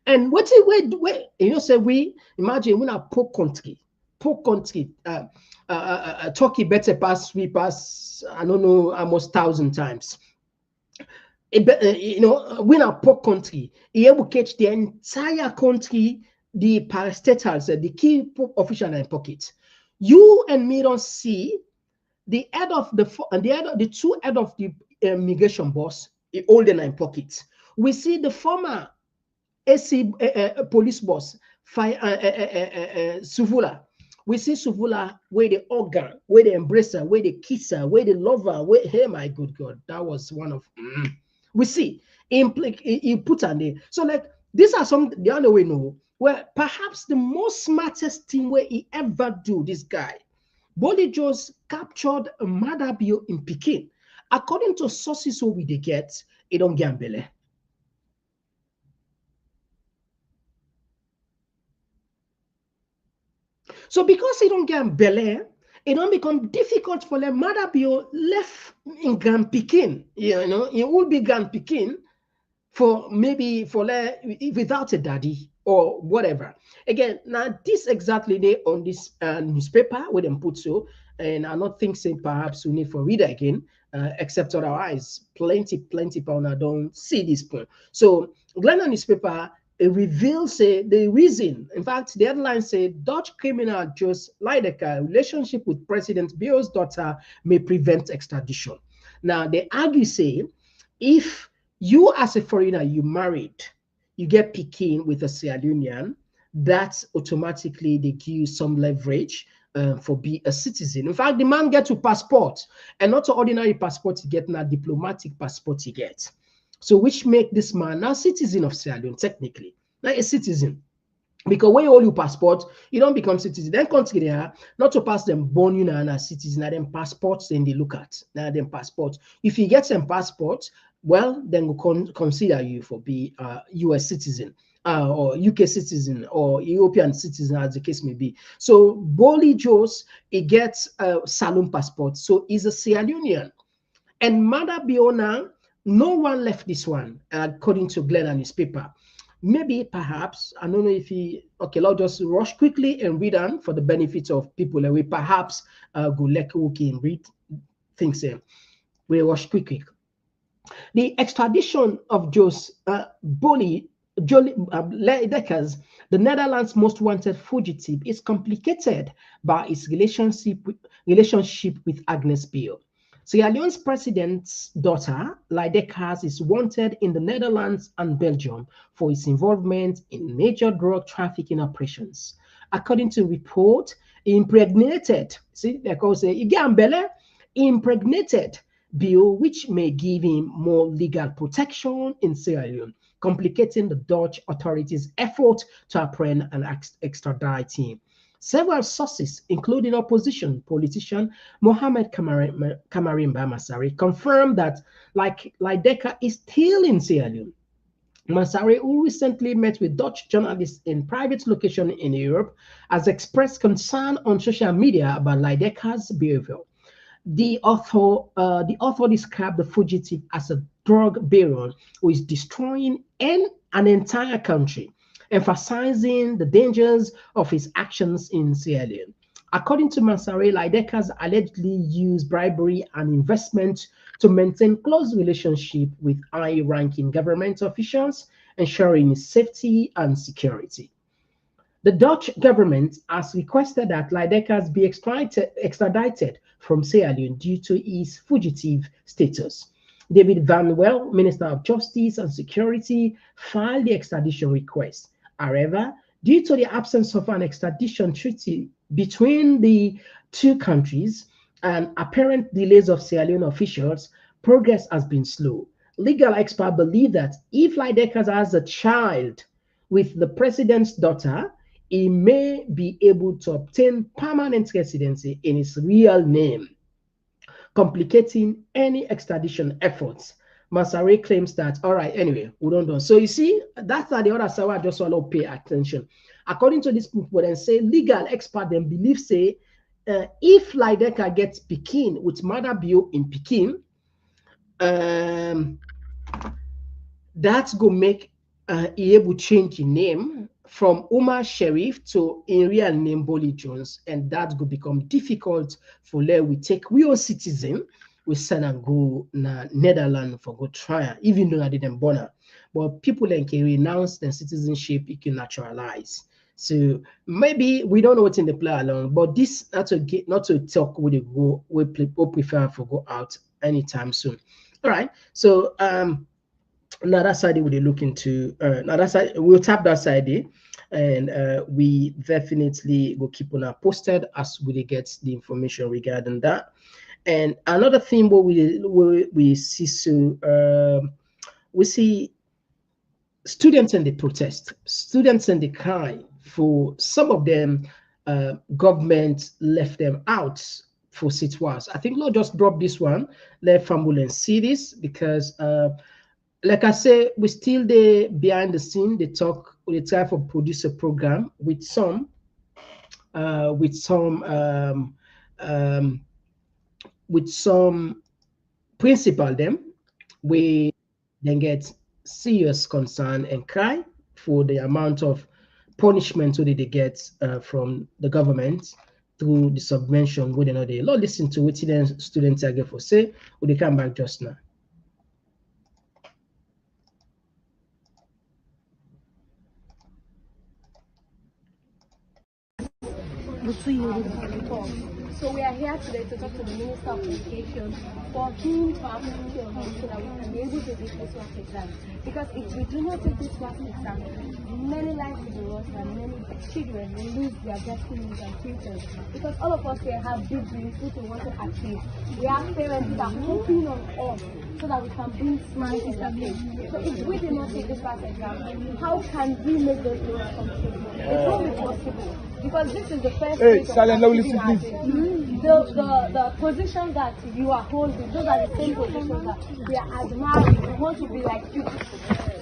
And what it where you know say we imagine when a poor country, Turkey better pass we pass I don't know almost 1,000 times. You know, when a poor country, he able catch the entire country, the parastatals, the key official in pocket. You and me don't see the head of the two head of the migration boss, all the nine pockets. We see the former AC police boss, Suvula. We see Suvula where the organ, where the embracer, where the kisser, where the lover, where hey my good God, that was one of we see he put on there. So like these are some the other way know where perhaps the most smartest thing where he ever do this guy. Buly Jones captured a murder bill in Pekin. According to sources who we they get, it don't get Bele. So because it don't get Bele, it don't become difficult for the mother bill left in Grand Pekin. You know, it will be Grand Pekin for maybe for without a daddy or whatever. Again, now this exactly they on this newspaper where them put so, and I not think saying perhaps we need for reader again, except otherwise plenty people don't see this point. So Glenna newspaper it reveals the reason. In fact, the headline said Dutch criminal Jos Leidecker relationship with President Bio's daughter may prevent extradition. Now they argue say if you as a foreigner you married, you get picking with a Sierra Leonean, that automatically they give you some leverage for be a citizen. In fact, the man get to passport and not an ordinary passport he get, now diplomatic passport he gets. So which make this man now citizen of Sierra Leone, technically. Now a citizen. Because when you hold your passport, you don't become citizen. Then country there, not to pass them born you now as citizen, now them passports, then they look at. Now them passport. If you get some passport, well, then we'll consider you for be a US citizen. Or UK citizen or European citizen, as the case may be. So Buly Jones, he gets a saloon passport. So he's a Sierra Leonean. And Mother Biona, no one left this one, according to Glenn and his paper. Maybe, perhaps, I don't know if okay, I'll just rush quickly and read on for the benefit of people. And we perhaps go like okay and read things here. We rush quickly. The extradition of Buly Jones, the Netherlands' most wanted fugitive, is complicated by its relationship with Agnes Bill. Sierra Leone's president's daughter, Leidecker, is wanted in the Netherlands and Belgium for its involvement in major drug trafficking operations. According to report, he impregnated, impregnated Bill, which may give him more legal protection in Sierra Leone, complicating the Dutch authorities' effort to apprehend and extradite him. Several sources, including opposition politician Mohamed Kamarimba Masari, confirmed that Leidecker is still in Sierra Leone. Masari, who recently met with Dutch journalists in private location in Europe, has expressed concern on social media about Leidecker's behavior. The author described the fugitive as a drug baron who is destroying an entire country, emphasizing the dangers of his actions in Sierra Leone. According to Masari, Leidecker allegedly used bribery and investment to maintain close relationship with high-ranking government officials, ensuring his safety and security. The Dutch government has requested that Leidecker be extradited from Sierra Leone due to his fugitive status. David Van Well, Minister of Justice and Security, filed the extradition request. However, due to the absence of an extradition treaty between the two countries and apparent delays of Sierra Leone officials, progress has been slow. Legal experts believe that if Leidecker has a child with the president's daughter, he may be able to obtain permanent residency in his real name, complicating any extradition efforts. Masari claims that, all right, anyway, we don't know. So you see, that's the other side I just want to pay attention. According to this people, then say legal expert then believe say if Leidecker gets Pekin with Mother Bill in Pekin, that's going to make he able to change the name from Umar Sheriff to in real name Buly Jones, and that could become difficult for let we take real citizen we send and go na Netherlands for go trial, even though I didn't born her. But people then can renounce their citizenship, it can naturalize. So maybe we don't know what's in the play along, but this not to talk with the go we prefer for go out anytime soon. All right. So another side we'll look into another side, we'll tap that side, and we definitely will keep on posted as we get the information regarding that. And another thing what we see, so we see students in the protest, students in the cry. For some of them, government left them out for situations. I think Lord just dropped this one. Let Famble and see this, because like I say, we still there behind the scene. They talk, they try to produce a program with some principal them, we then get serious concern and cry for the amount of punishment that they get from the government through the subvention. We know they Lord listen to what students are for say, or they come back just now. So we are here today to talk to the Minister of Education for him to have so that we can be able to take this WASSCE exam. Because if we do not take this WASSCE exam, many lives will be lost and many children will lose their destinies and futures. Because all of us here have big dreams which we want to achieve. We have parents that are hoping on us so that we can bring smiles to their face. So if we do not take this WASSCE exam, how can we make those dreams come true? It won't be possible. Because this is the first the position that you are holding, those are the same positions that we are admiring. We want to be like you.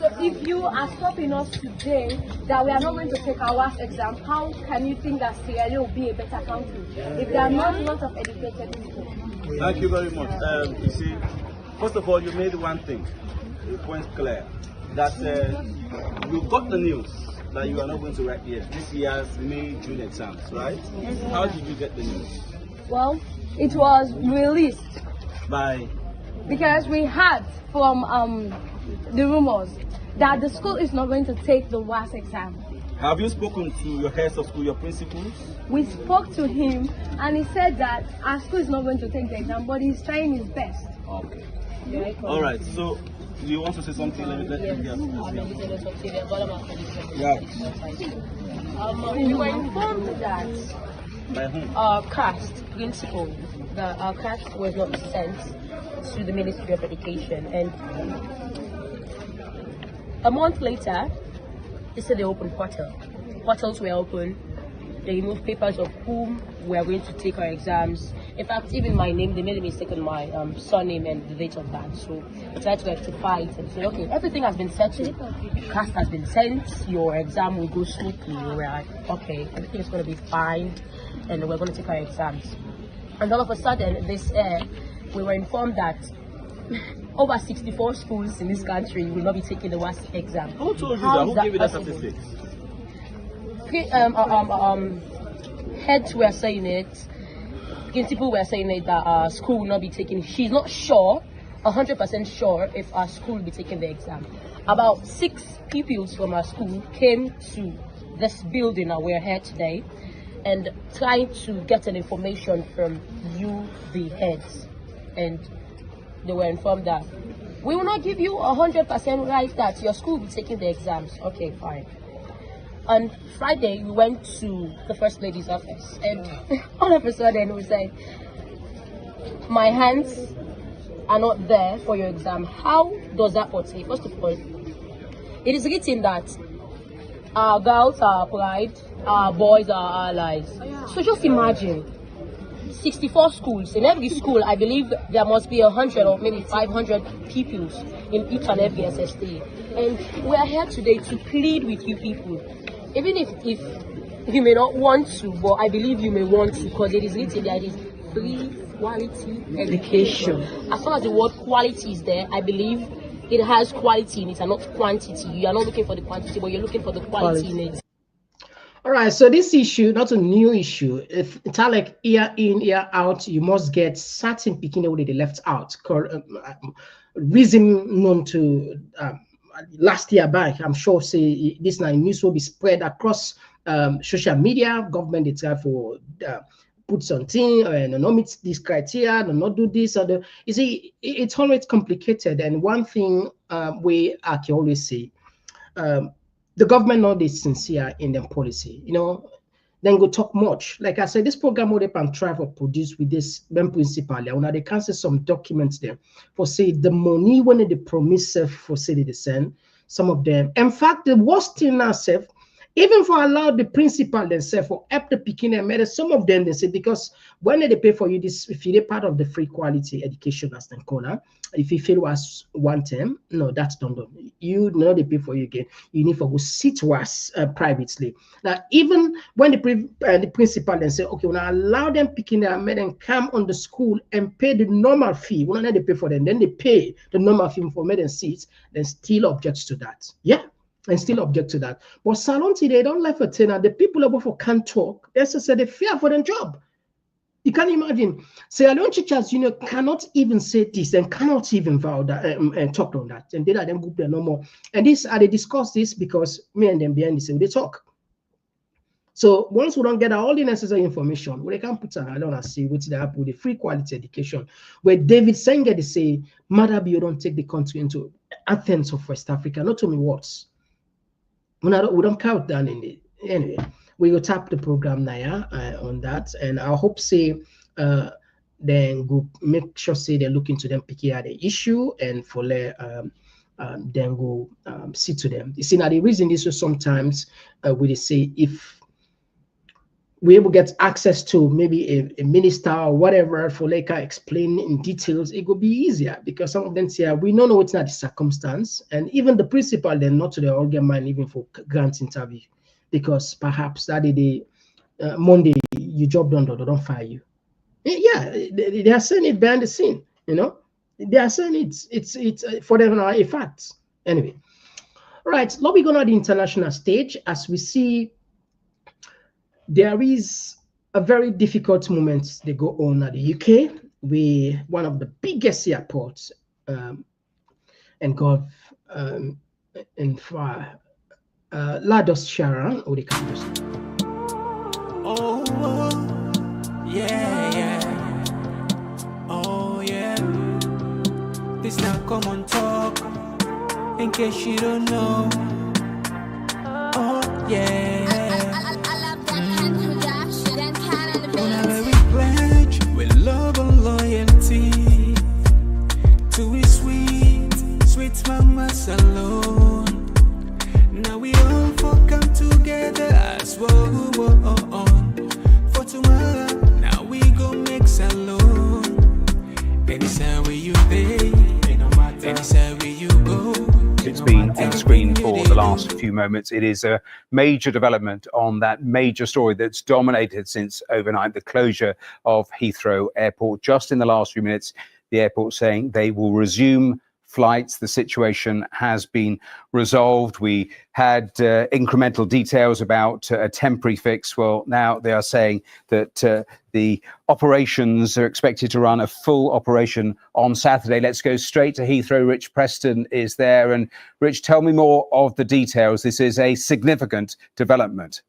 So if you are stopping us today that we are not going to take our WASSCE exam, how can you think that Sierra Leone will be a better country if there are not lots of educated people? Thank you very much. You see, first of all, you made one thing, a point clear, that you got the news that you are not going to write this year's May-June exams, right? How did you get the news? Well, it was released by, because we heard from the rumors that the school is not going to take the WASSCE exam. Have you spoken to your heads of school, your principals? We spoke to him and he said that our school is not going to take the exam, but he's trying his best. Okay. All right, so do you want to say something? Let me hear. We were informed that By whom? our CAST principal, that our CAST was not sent to the Ministry of Education, and a month later, they said they opened portals were open. They removed papers of whom we are going to take our exams. In fact, even my name, they made a mistake on my surname and the date of birth. So I tried to rectify it and say, okay, everything has been settled. CAST has been sent. Your exam will go smoothly. We're like, okay, everything is going to be fine, and we're going to take our exams. And all of a sudden, we were informed that over 64 schools in this country will not be taking the WASSCE exam. Who told you that? Who gave you that statistics? Heads were saying it, principal were saying it, that our school will not be taking. She's not sure, 100% sure, if our school will be taking the exam. About 6 pupils from our school came to this building that we're here today and trying to get an information from you, the heads, and they were informed that we will not give you 100% right that your school will be taking the exams. Okay, fine. On Friday, we went to the First Lady's office, and all of a sudden we said, my hands are not there for your exam. How does that portray? First of all, it is written that our girls are our pride, our boys are our allies. So just imagine, 64 schools. In every school, I believe there must be 100 or maybe 500 pupils in each and every SST. And we are here today to plead with you people. Even if you may not want to, but I believe you may want to, because it is written that it is free quality education. As long as the word quality is there, I believe it has quality in it and not quantity. You are not looking for the quantity, but you're looking for the quality in it. All right, so this issue, not a new issue. If it's like year in, year out, you must get certain picking away they left out. Reason known to last year back, I'm sure say this now news will be spread across social media. Government itself for put something and not meet this criteria, not do this or the. You see, it's always complicated. And one thing I can always say. The government not is sincere in their policy, then go talk much. Like I said, this program what they can try for produce with this principle. Now they cancel some documents there for say the money when they promise for say they send some of them. In fact, the worst thing now, even for allow the principal themselves for help the picking and matter, some of them they say because when they pay for you this, if you're part of the free quality education as they call it, if you feel was one term, no, that's done. You know they pay for you again. You need to go sit was privately. Now, even when the principal then say, okay, when I allow them picking their med and come on the school and pay the normal fee, when they pay for them, then they pay the normal fee for med and seats, then still objects to that. Yeah. And still object to that. But Salon today, they don't let for tenor. The people above for can't talk. They say they fear for their job. You can imagine. Salon Teachers Union cannot even say this and cannot even vow that and talk on that. And they are them group there no more. And they discuss this because me and them behind this and they talk. So once we don't get all the necessary information, we can put on and see what they happen with the free quality education. Where David Senga they say, Mother, you don't take the country into Athens of West Africa. Not to me words. We don't count down in it. Anyway, we will tap the program now on that, and I hope say then go make sure say they look into them picking out the issue and for then go see to them. You see now the reason this is sometimes we say if we able to get access to maybe a minister or whatever for like explain in details, it will be easier because some of them say we don't know what's not the circumstance, and even the principal then not to the organ mind even for grant interview because perhaps that day Monday you job done or they don't fire you. Yeah, they are saying it behind the scene, they are saying it's for them a fact. Anyway, right, now we go on the international stage as we see. There is a very difficult moment they go on at the UK. One of the biggest airports and Gulf in far Lados Sharon or the campus. Oh, yeah. Oh, yeah. This now Komon Tok. In case you don't know. Oh, yeah. Love and loyalty to his sweet mama alone. Now we all come together as one for tomorrow. Now we go make salon. Anytime where you pay, anytime where you go. It's been on screen for the last few moments. It is a major development on that major story that's dominated since overnight, the closure of Heathrow Airport. Just in the last few minutes, the airport saying they will resume flights. The situation has been resolved. We had incremental details about a temporary fix. Well, now they are saying that the operations are expected to run a full operation on Saturday. Let's go straight to Heathrow. Rich Preston is there. And Rich, tell me more of the details. This is a significant development.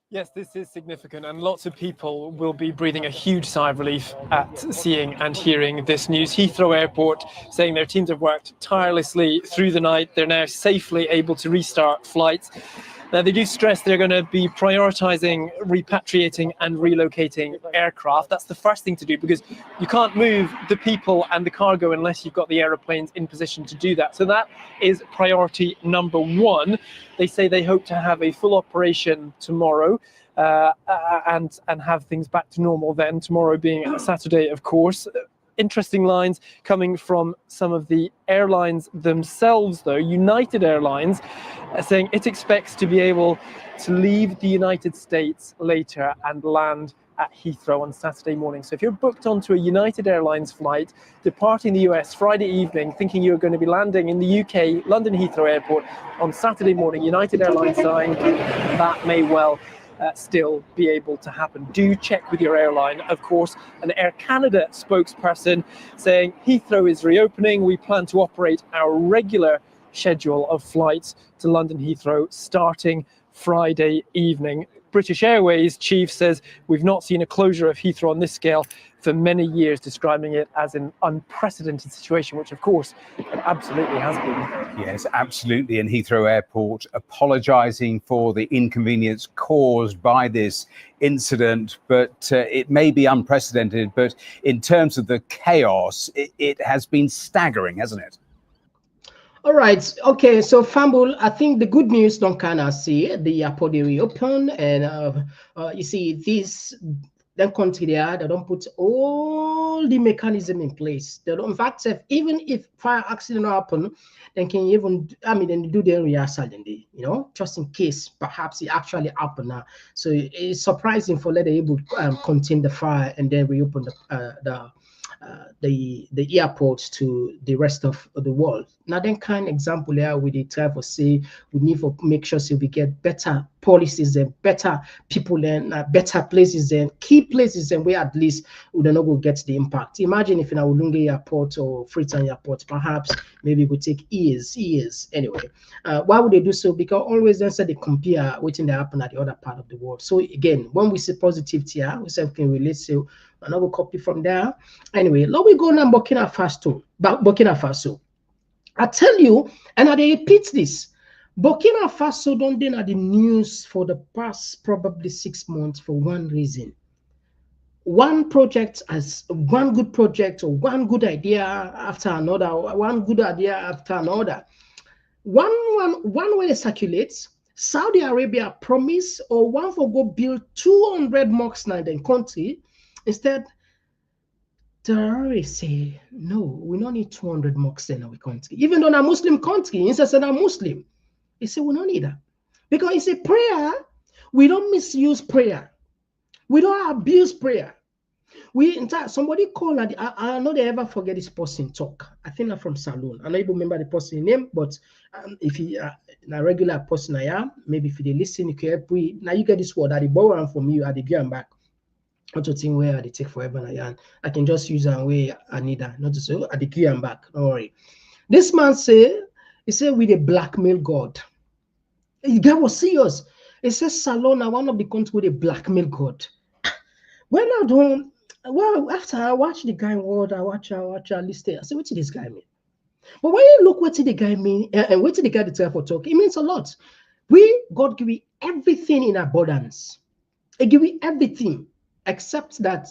Yes, this is significant, and lots of people will be breathing a huge sigh of relief at seeing and hearing this news. Heathrow Airport saying their teams have worked tirelessly through the night. They're now safely able to restart flights. Now, they do stress they're going to be prioritising repatriating and relocating aircraft. That's the first thing to do, because you can't move the people and the cargo unless you've got the aeroplanes in position to do that. So that is priority number one. They say they hope to have a full operation tomorrow and have things back to normal then, tomorrow being Saturday, of course. Interesting lines coming from some of the airlines themselves, though. United Airlines saying it expects to be able to leave the United States later and land at Heathrow on Saturday morning. So if you're booked onto a United Airlines flight departing the US Friday evening, thinking you're going to be landing in the UK, London Heathrow Airport on Saturday morning, United Airlines signed, that may well still be able to happen. Do check with your airline. Of course, an Air Canada spokesperson saying Heathrow is reopening. We plan to operate our regular schedule of flights to London Heathrow starting Friday evening. British Airways chief says we've not seen a closure of Heathrow on this scale for many years, describing it as an unprecedented situation, which of course it absolutely has been. Yes, absolutely. And Heathrow Airport apologising for the inconvenience caused by this incident, but it may be unprecedented, but in terms of the chaos, it has been staggering, hasn't it? All right. Okay. So, Fambul, I think the good news don't kind of see the airport they reopen, and you see this. Then country they don't put all the mechanism in place. They don't, in fact, even if fire accident happen, then can even, I mean, then do their rehearsal, just in case perhaps it actually happened now. So it's surprising for letting able contain the fire and then reopen the airport to the rest of the world. Now, then kind example there we try to say we need to make sure so we get better policies and better people and better places and key places and where at least we don't know we'll get the impact. Imagine if in our Lungi Airport or Freetown Airport, perhaps maybe it would take years. Anyway, why would they do so? Because always then say they compare what they happen at the other part of the world. So again, when we say positivity, we say can relate to another copy from there. Anyway, let me go now Burkina Faso. I tell you, and I repeat this, Burkina Faso don't do the news for the past probably 6 months for one reason. One project as one good project or one good idea after another, one good idea after another. One way it circulates, Saudi Arabia promise or one for go build 200 mosques in the country. Instead, terrorists say, no, we don't need 200 mosques in our country. Even though a Muslim country, instead of a Muslim, they say we don't need that. Because it's a prayer, we don't misuse prayer. We don't abuse prayer. In fact, somebody called, I know they ever forget this person talk. I think I'm from Salon. I don't even remember the person's name, but if he a regular person I am, maybe if they listen, you can help me. Now you get this word, I borrow from you, I give them back. Not to think where they take forever and I can just use them where I need that. Not to say I declare them back. Don't worry. This man say with a blackmail God. The guy was serious. He says Salona, one of the countries with a blackmail God. When I don't, well, after I watch the guy word, I watch listed. I say, what did this guy mean? But when you look what did the guy mean and what did the guy tell for talk, it means a lot. God give you everything in abundance. He give you everything. Except that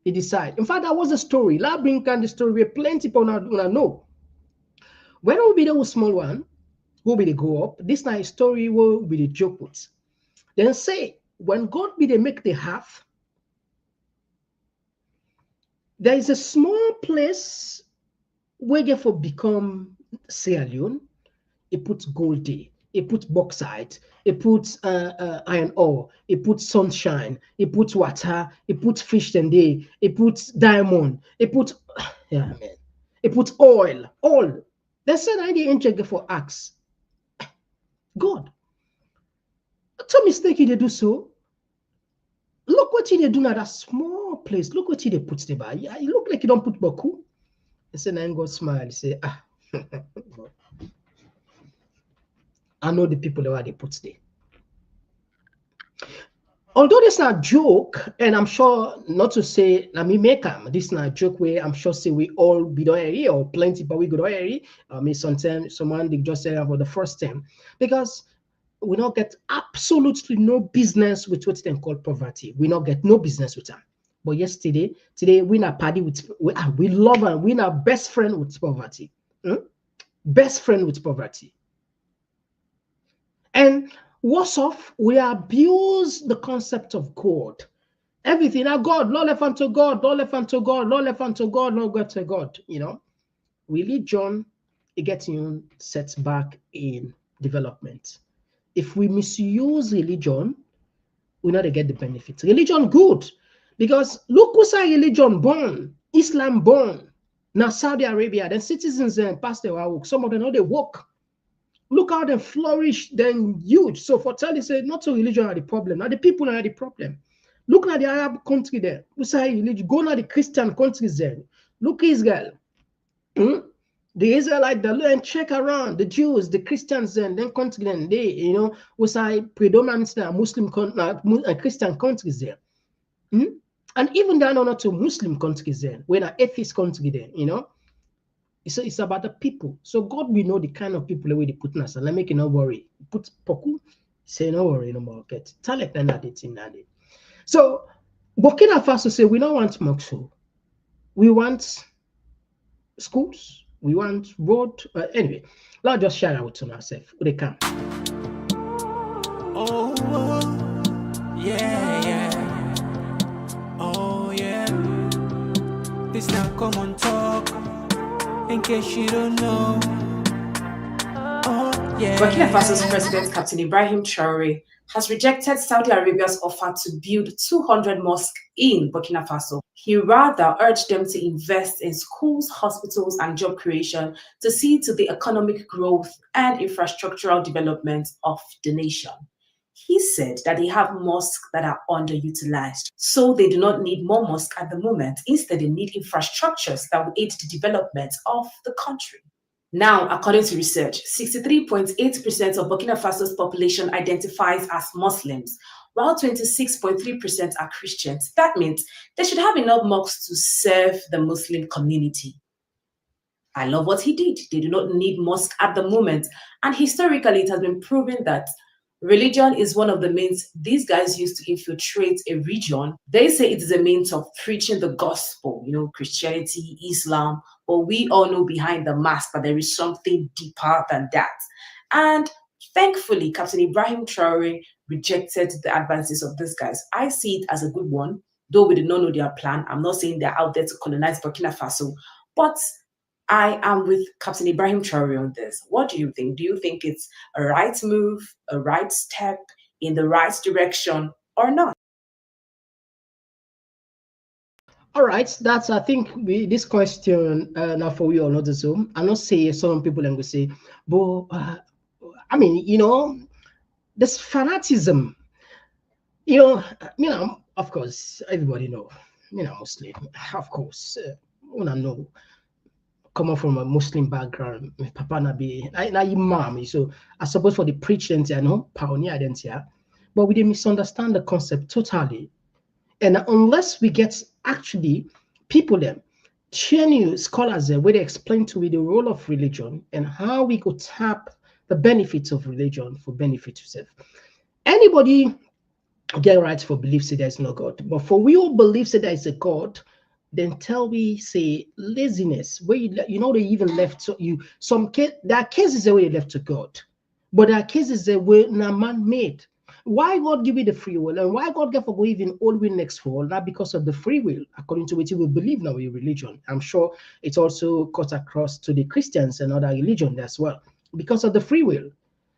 he decide. In fact, that was a story. Let's bring kind of story where plenty people not know. When will be the small one, who will be the go up? This night story will be the joke with. Then say when God be they make the half, there is a small place where you for become Sierra Leone. It puts gold there. It puts bauxite, it puts iron ore, it puts sunshine, it puts water, it puts fish and day, it puts diamond, it puts it puts oil, all. That's said I the angel for axe. God. It's a mistake they do so. Look what they do now, that small place. Look what they put there by. Yeah, you look like you don't put Baku. They say, and God smile. They say, I know the people that they put there. Although this is not a joke, and I'm sure not to say, let me make them. This is not a joke where I'm sure say we all be doing area or plenty, but we go area. I mean, sometimes someone they just say for the first time because we not get absolutely no business with what they call poverty. We not get no business with them. But today we not party with we love and we not best friend with poverty. Best friend with poverty. And worse off, we abuse the concept of God. Everything, God, Lord left unto God, Lord left unto God, Lord left unto God, Lord go to God. Religion, it gets you set back in development. If we misuse religion, we not get the benefits. Religion good, Because look who's a religion born, Islam born. Now Saudi Arabia, then citizens and pastor work. Some of them know they work. Look how they flourish, then huge. So for tell you say not so religion are the problem, now the people are the problem. Look at the Arab country there. We say religion, go now the Christian countries there. Look Israel. The Israelite, and check around the Jews, the Christians, and then country then they, we say predominantly Muslim Christian countries there. And even down not to Muslim countries there, when an atheist country there, it's about the people. So God will know the kind of people we put in us, and let make you not worry. Put poku, say no worry no more. Get talent and that it in that. So Burkina Faso say we don't want Moxo. We want schools, we want road. Anyway, let's just share out on ourselves. They come. Oh, yeah. Oh, yeah. This now Komon Tok. In case you don't know. Oh, yeah. Burkina Faso's President Captain Ibrahim Traoré has rejected Saudi Arabia's offer to build 200 mosques in Burkina Faso. He rather urged them to invest in schools, hospitals, and job creation to see to the economic growth and infrastructural development of the nation. He said that they have mosques that are underutilized, so they do not need more mosques at the moment. Instead, they need infrastructures that will aid the development of the country. Now, according to research, 63.8% of Burkina Faso's population identifies as Muslims, while 26.3% are Christians. That means they should have enough mosques to serve the Muslim community. I love what he did. They do not need mosques at the moment. And historically, it has been proven that religion is one of the means these guys use to infiltrate a region. They say it is a means of preaching the gospel, Christianity, Islam, but we all know behind the mask that there is something deeper than that. And thankfully, Captain Ibrahim Traoré rejected the advances of these guys. I see it as a good one, though we did not know their plan. I'm not saying they're out there to colonize Burkina Faso, but I am with Captain Ibrahim Traoré on this. What do you think? Do you think it's a right move, a right step in the right direction, or not? All right, that's I think this question now for we all not Zoom. I not say some people and we say, but I mean, this fanatism, of course, everybody know, Muslim, of course, know. Coming from a Muslim background, my papa nabi, I imam, so I suppose for the preaching, pioneer here, but we didn't misunderstand the concept totally. And unless we get actually people there, genuine scholars there, where they explain to me the role of religion and how we could tap the benefits of religion for benefit to self. Anybody get right for beliefs that there is no God, but for we all believe that there is a God, then tell we say laziness where they even left there are cases where you left to God, but there are cases that were not man-made. Why God give you the free will and why God get for even all will next for all? Not because of the free will, according to which we believe now in religion. I'm sure it's also cut across to the Christians and other religions as well, because of the free will.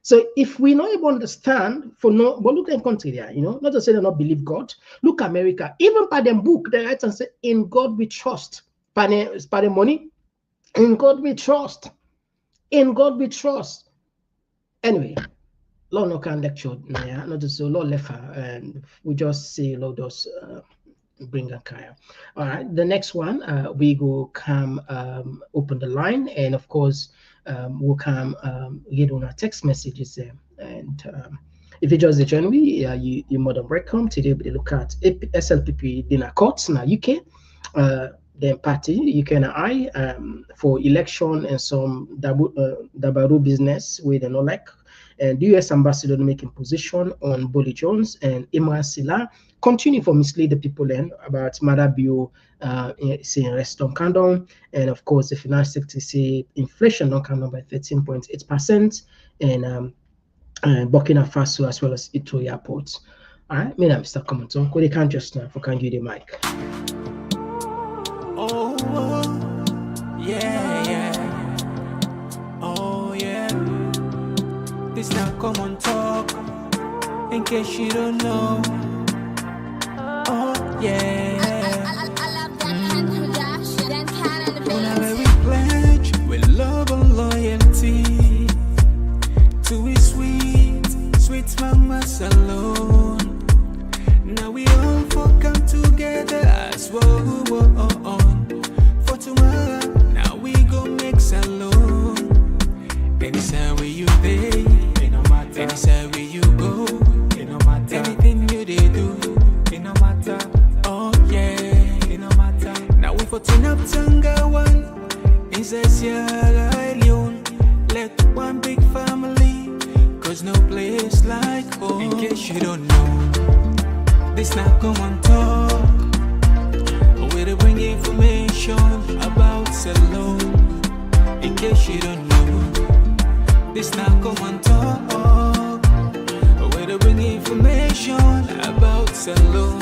So if we not able to understand but look at country there, not to say they not believe God. Look America, even by them book, they write and say, in God we trust. By the money, in God we trust. In God we trust. Anyway, Lord no can lecture now, not to say Lord left her, and we just say Lord does bring a kaya. All right, the next one, we go come open the line, and of course we'll come read on our text messages there. And if you just join me, you're more than welcome. Today we look at SLPP dinner courts in the UK, then party UK and I for election and some dabaru business with an like. And the US ambassador making position on Buly Jones and Imran Silla continue for mislead the people then about Madabio saying rest on countdown, and of course the finance sector say inflation don't count by 13.8%, and Burkina Faso as well as Heathrow airports. All right, my name is Mr. Komon Tok. They can't just now for can give the mic. Oh, yeah. Oh, yeah. This now Komon Tok. In case you don't know. Oh, yeah. younger one is a Sierra Leone. Let one big family, cause no place like home. In case you don't know, this not Komon Tok. Where they bring information about Salone. In case you don't know, this not Komon Tok. Where they bring information about Salone.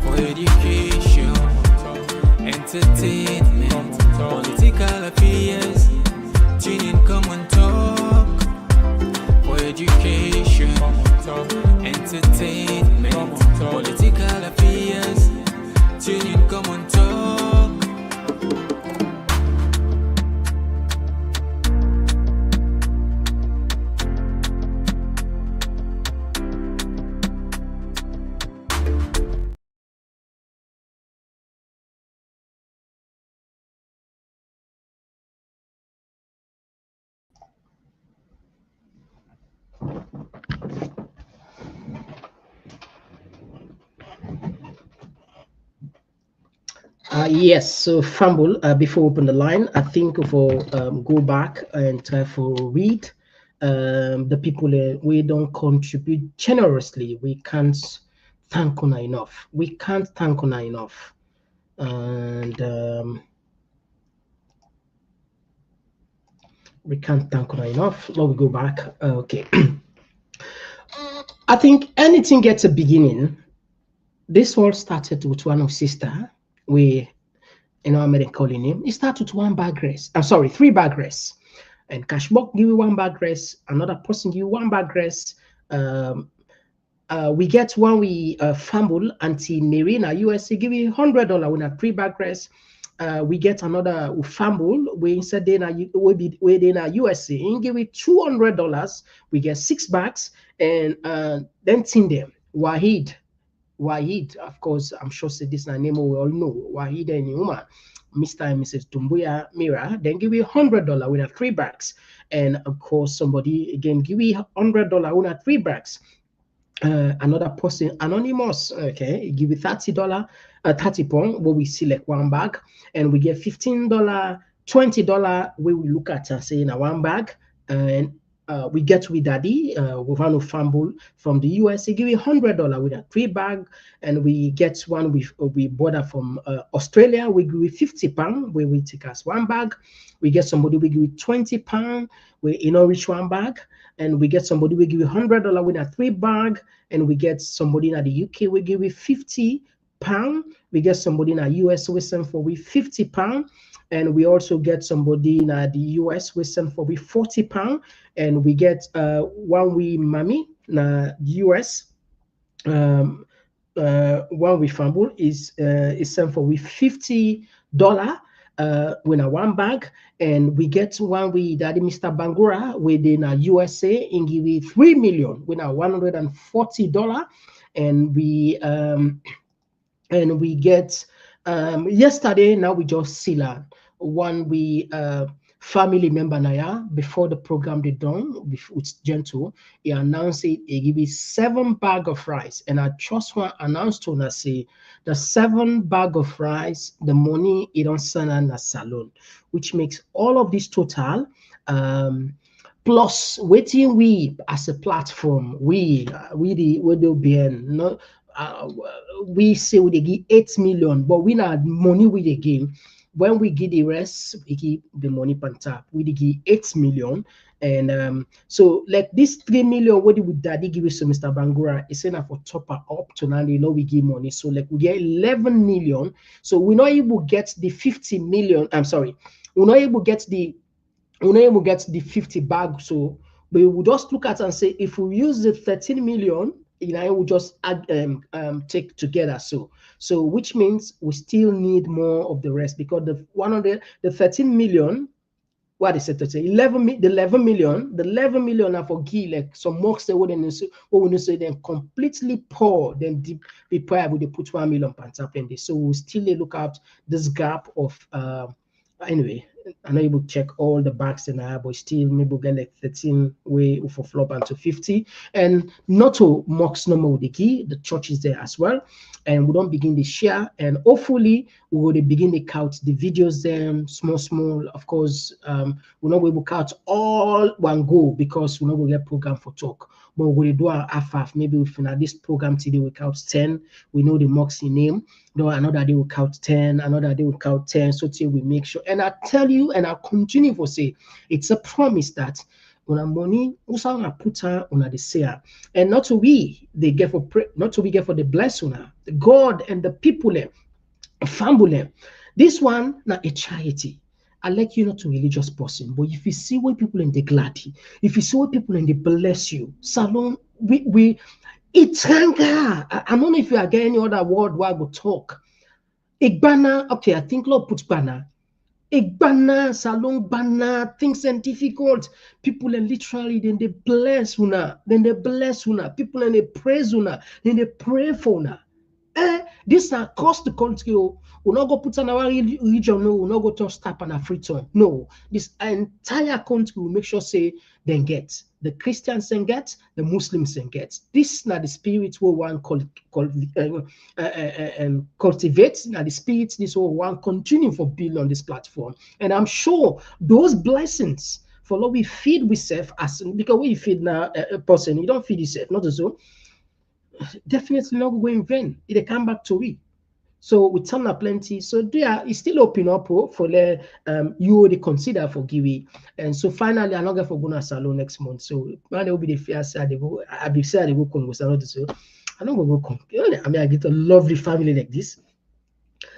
For education, entertainment, political affairs. Tune in, Komon Tok. For education, entertainment, political affairs. Tune in, Komon Tok. Yes, so Fumble, before we open the line, I think for go back and try for read the people we don't contribute generously. We can't thank Una enough. We can't thank Una enough. And we can't thank Una enough. Now we go back. Okay. I think anything gets a beginning. This all started with one of sister. We American calling him. It started with one bag race. I'm sorry, 3 bag race. And Cashbox give you 1 bag race. Another person give you 1 bag race. We get one we fumble until Marina USA give you $100 when a 3 bag race. We get another fumble. We instead then we in a USA and give it $200. We get 6 bags and then tin them Wahid, of course, I'm sure say this name we all know. Wahid and Uma, Mr. and Mrs. Tumbuya Mira, then give you $100 with a 3 bags. And of course, somebody again give you $100 with a 3 bags. Another person, anonymous, okay, give you $30, 30 pound, where we select 1 bag, and we get $15, $20, where we look at and say in a 1 bag, and we get with Daddy, with one fumble from the US. He give you $100 with a 3 bag, and we get one we border from Australia. We give you £50 where we take us 1 bag. We get somebody we give you £20 we reach 1 bag, and we get somebody we give you $100 with a 3 bag, and we get somebody in the UK we give you £50. We get somebody in the US we send for we £50. And we also get somebody in the US we send for we £40, and we get one we mommy in the US. One we fumble is sent for we $50 with a 1 bag, and we get one we daddy Mr. Bangura within a USA and give it $3 million with a $140, and we get yesterday. Now we just seal one we family member Naya before the program they done with Gentle. He announced it. He give me 7 bag of rice, and I just want announced to us say the 7 bag of rice, the money it don't send in a salon, which makes all of this total. Plus waiting we as a platform we do be no. We say we give 8 million, but we not money we they give. When we give the rest, we give the money per tap. We give 8 million, and so like this 3 million, what would Daddy give us to Mr. Bangura? Is enough for topper up to now. You know we give money, so like we get 11 million. So we're not able to get the 50 million. I'm sorry, we're not able to get the 50 bag. So we will just look at and say if we use the 13 million. We'll just add, take together. So which means we still need more of the rest, because the 13 million, what is it to say? 11 million are for key, like some mocks they wouldn't say, we say then completely poor, then be poor would they put 1 million pounds up in this. So we'll still look at this gap of anyway, I'm not able to check all the bags in there, but still maybe get like 13 way for flop and to 50. And not to mocks no more the key, the church is there as well. And we don't begin the share, and hopefully we will begin to count the videos them small. Of course, we're not able to count all one go because we're not going to get program for talk. But we will do our half. Maybe we finish this program today, we count 10. We know the Moxie name. No, another day we count 10, another day we count 10. So till we make sure. And I tell you, and I continue to say, it's a promise that una money also na put her on the say, and not to we they get for not to be get for the bless una, God and the people family. This one na a charity. I like you not a religious person, but if you see what people in the glad, if you see what people in the bless you, salon it's anger. I don't know if you are getting any other word where I go talk. Igbana, okay, I think Lord puts banner. Igbana, salon banner, things and difficult. People and literally then they bless una, people and they praise una, then they pray for una. This are cost the country. We not go put on our region. No, we not go to stop on a free turn. No, this entire country will make sure say then get the Christians and get the Muslims and get. This is not the spirit we want cultivate. Now the spirit this will want continue for build on this platform. And I'm sure those blessings for what we feed we self as because we feed now a person you don't feed yourself not so. Definitely not going in vain. It come back to we. So we turn up plenty. So there is still open up for the you already consider for Giwi. And so finally I'm not going for Guna Salon next month. So man will be the fair side they go. I'll be sad they go Congo. So I'm not gonna go Congo. I mean I get a lovely family like this.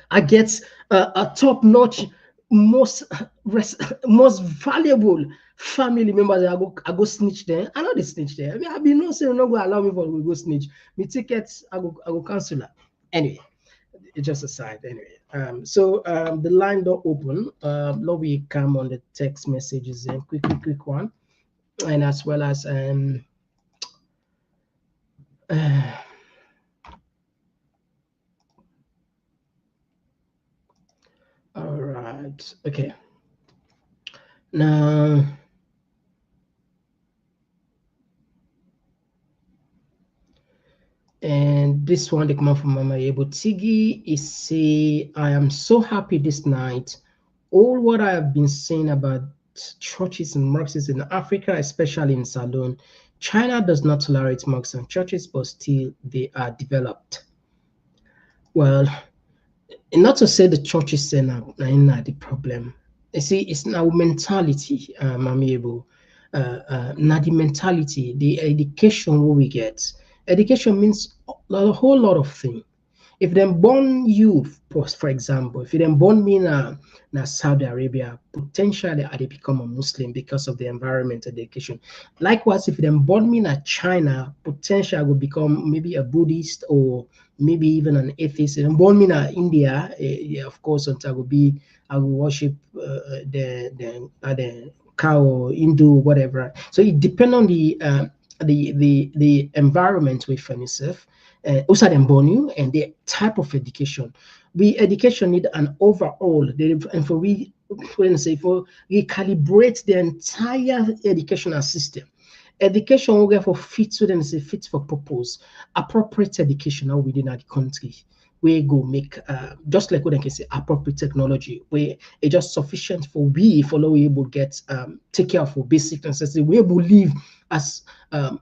I get a top-notch, most valuable family members. I go snitch there. I know they snitch there. I mean, I be no say not go allow me for we go snitch. Me tickets, I go cancel that. Anyway, it's just a side. Anyway, so the line don't open. Now we come on the text messages and quick one, and as well as all right, okay. Now, and this one, they come out from Mama Yebo Tigi, is say, I am so happy this night. All what I have been saying about churches and mosques in Africa, especially in Salon, China does not tolerate mosques and churches, but still they are developed. Well, not to say the churches are not the problem. You see, it's now mentality, Mamiebo. Now the mentality, the education we get. Education means a whole lot of things. If them born you, for example, if them born me na Saudi Arabia, potentially they become a Muslim because of the environment and education. Likewise, if them born me na China, potentially I will become maybe a Buddhist or maybe even an atheist. If them born me na India, of course, until I will worship the cow or Hindu, whatever. So it depends on the environment we find yourself. Also them born you and the type of education. Education need an overall and for recalibrate the entire educational system. Education will get for fit students, fit for purpose. Appropriate education now within the country. We go make just like what I can say appropriate technology where it's just sufficient for we follow able get take care of for basic necessity. We able live as a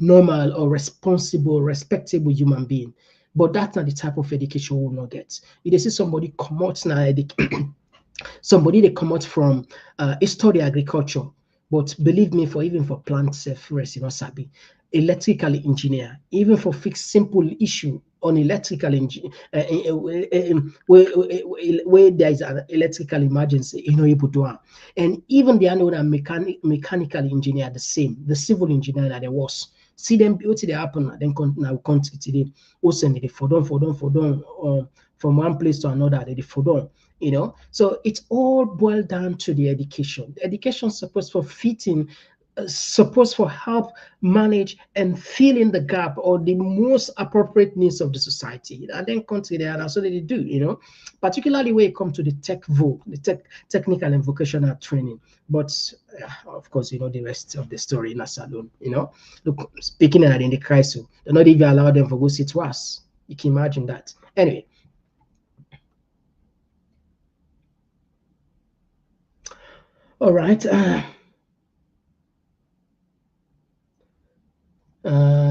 normal or responsible, respectable human being. But that's not the type of education we will not get. If they see somebody come out now, somebody they come out from study agriculture, but believe me, even for plant self-rest, sabi, electrical engineer, even for fix simple issue on electrical where there is an electrical emergency, able to do. And even the other mechanical engineer, the same, the civil engineer that there was. See them what they happen, then now country today, also they for down, from one place to another, they for down, So it's all boiled down to the education. The education supposed for fitting supposed for help manage and fill in the gap or the most appropriate needs of the society, and then consider that that's what they do, particularly when it comes to the technical and vocational training. But of course, the rest of the story in a salon, look, speaking at in the crisis, they're not even allowed them to go sit to us. You can imagine that. Anyway. All right.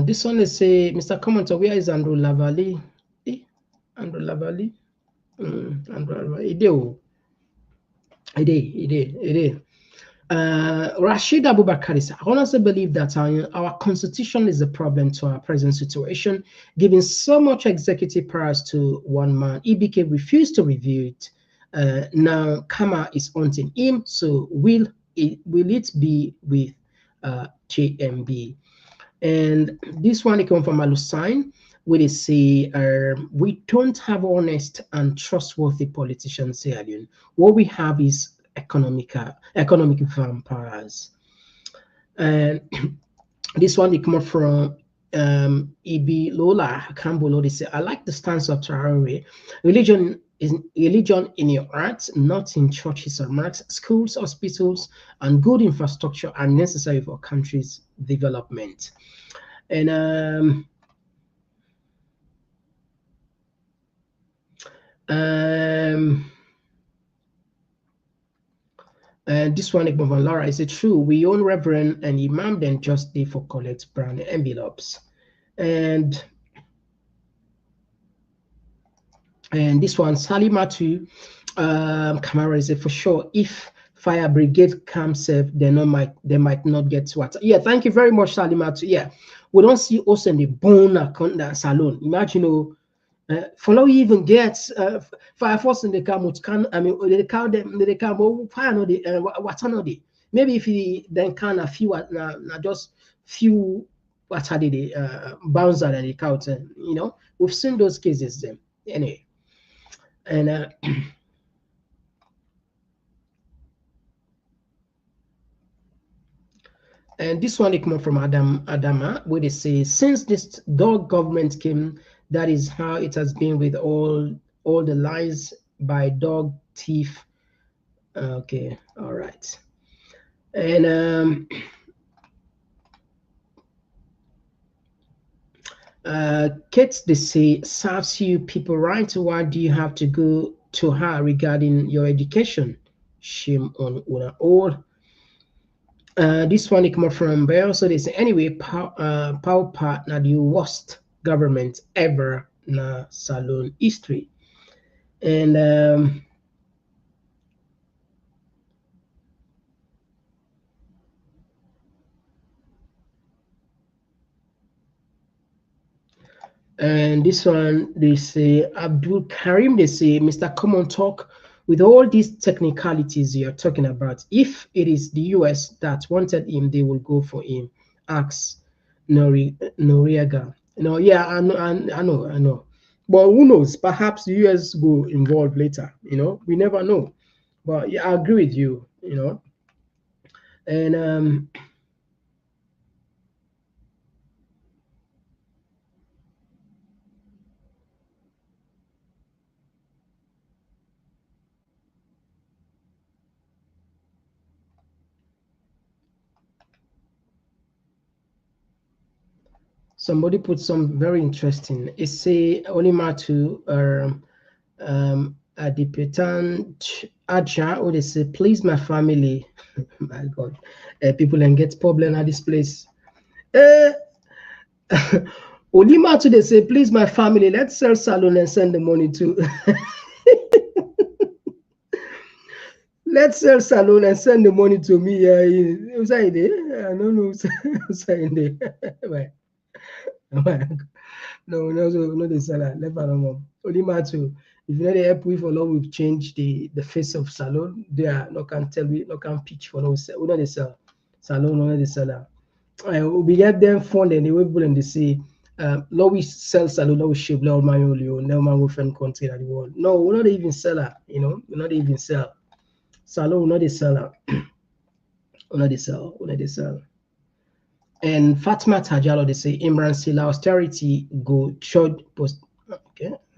This one is say, Mr. Komon Tok, where is Andrew Lavalley? Andrew Lavalley? Andrew, it. Rashid Abubakar is, I honestly believe that our constitution is a problem to our present situation, giving so much executive powers to one man. EBK refused to review it. Now Kama is hunting him, so will it be with JMB? And this one comes from Alusign, where they say, we don't have honest and trustworthy politicians here. What we have is economic vampires. And this one they come from Ibi Lola Kambolo. They say, I like the stance of Traore. Religion in your heart, not in churches or mosques. Schools, hospitals, and good infrastructure are necessary for countries' development. And this one from Laura, is it true we own Reverend and Imam then just pay for collect brand envelopes? And this one, Salimatu Kamara, is it for sure if fire brigade comes safe, they might not get water. Yeah, thank you very much, Salimatu. Yeah, we don't see us in the bone account that salon. Imagine, follow even gets fire force in the car, they call them, they come fire no the water no the. Maybe if he then can a few just few what are they bounce out and the count, we've seen those cases then anyway. And and this one it come from Adama, where they say, since this dog government came, that is how it has been with all the lies by dog thief. Okay, all right. And Kate, they say, serves you people right. Why do you have to go to her regarding your education? Shame on all. This one it come from Bell. So they say, anyway, power partner the worst government ever in salon history. And this one, they say, Abdul Karim, they say, Mr. Komon Tok, with all these technicalities you're talking about, if it is the US that wanted him, they will go for him. Ask Noriega. Yeah, I know. But who knows? Perhaps the US go involved later. We never know. But yeah, I agree with you. And somebody put some very interesting. It say Olimatu Adipetan Aja, or they say, please my family. My God, people can get problem at this place. Olimatu, they say, please my family, let's sell salon and send the money to. Let's sell salon and send the money to me. I don't know. No, not the seller. Never know. Only matter. If you know the help with for long, we've changed the face of salon. They are no can tell me, no can pitch for no sell. We not the sell salon, no the seller. We get them fund and the way people and they say, "Now we sell salon, now we shave, now my only, now my friend country that the world." No, we're not even seller. We're not even sell salon. We're not the seller. We're not the sell. And Fatma Tajalo, they say Imran Sila austerity go church post.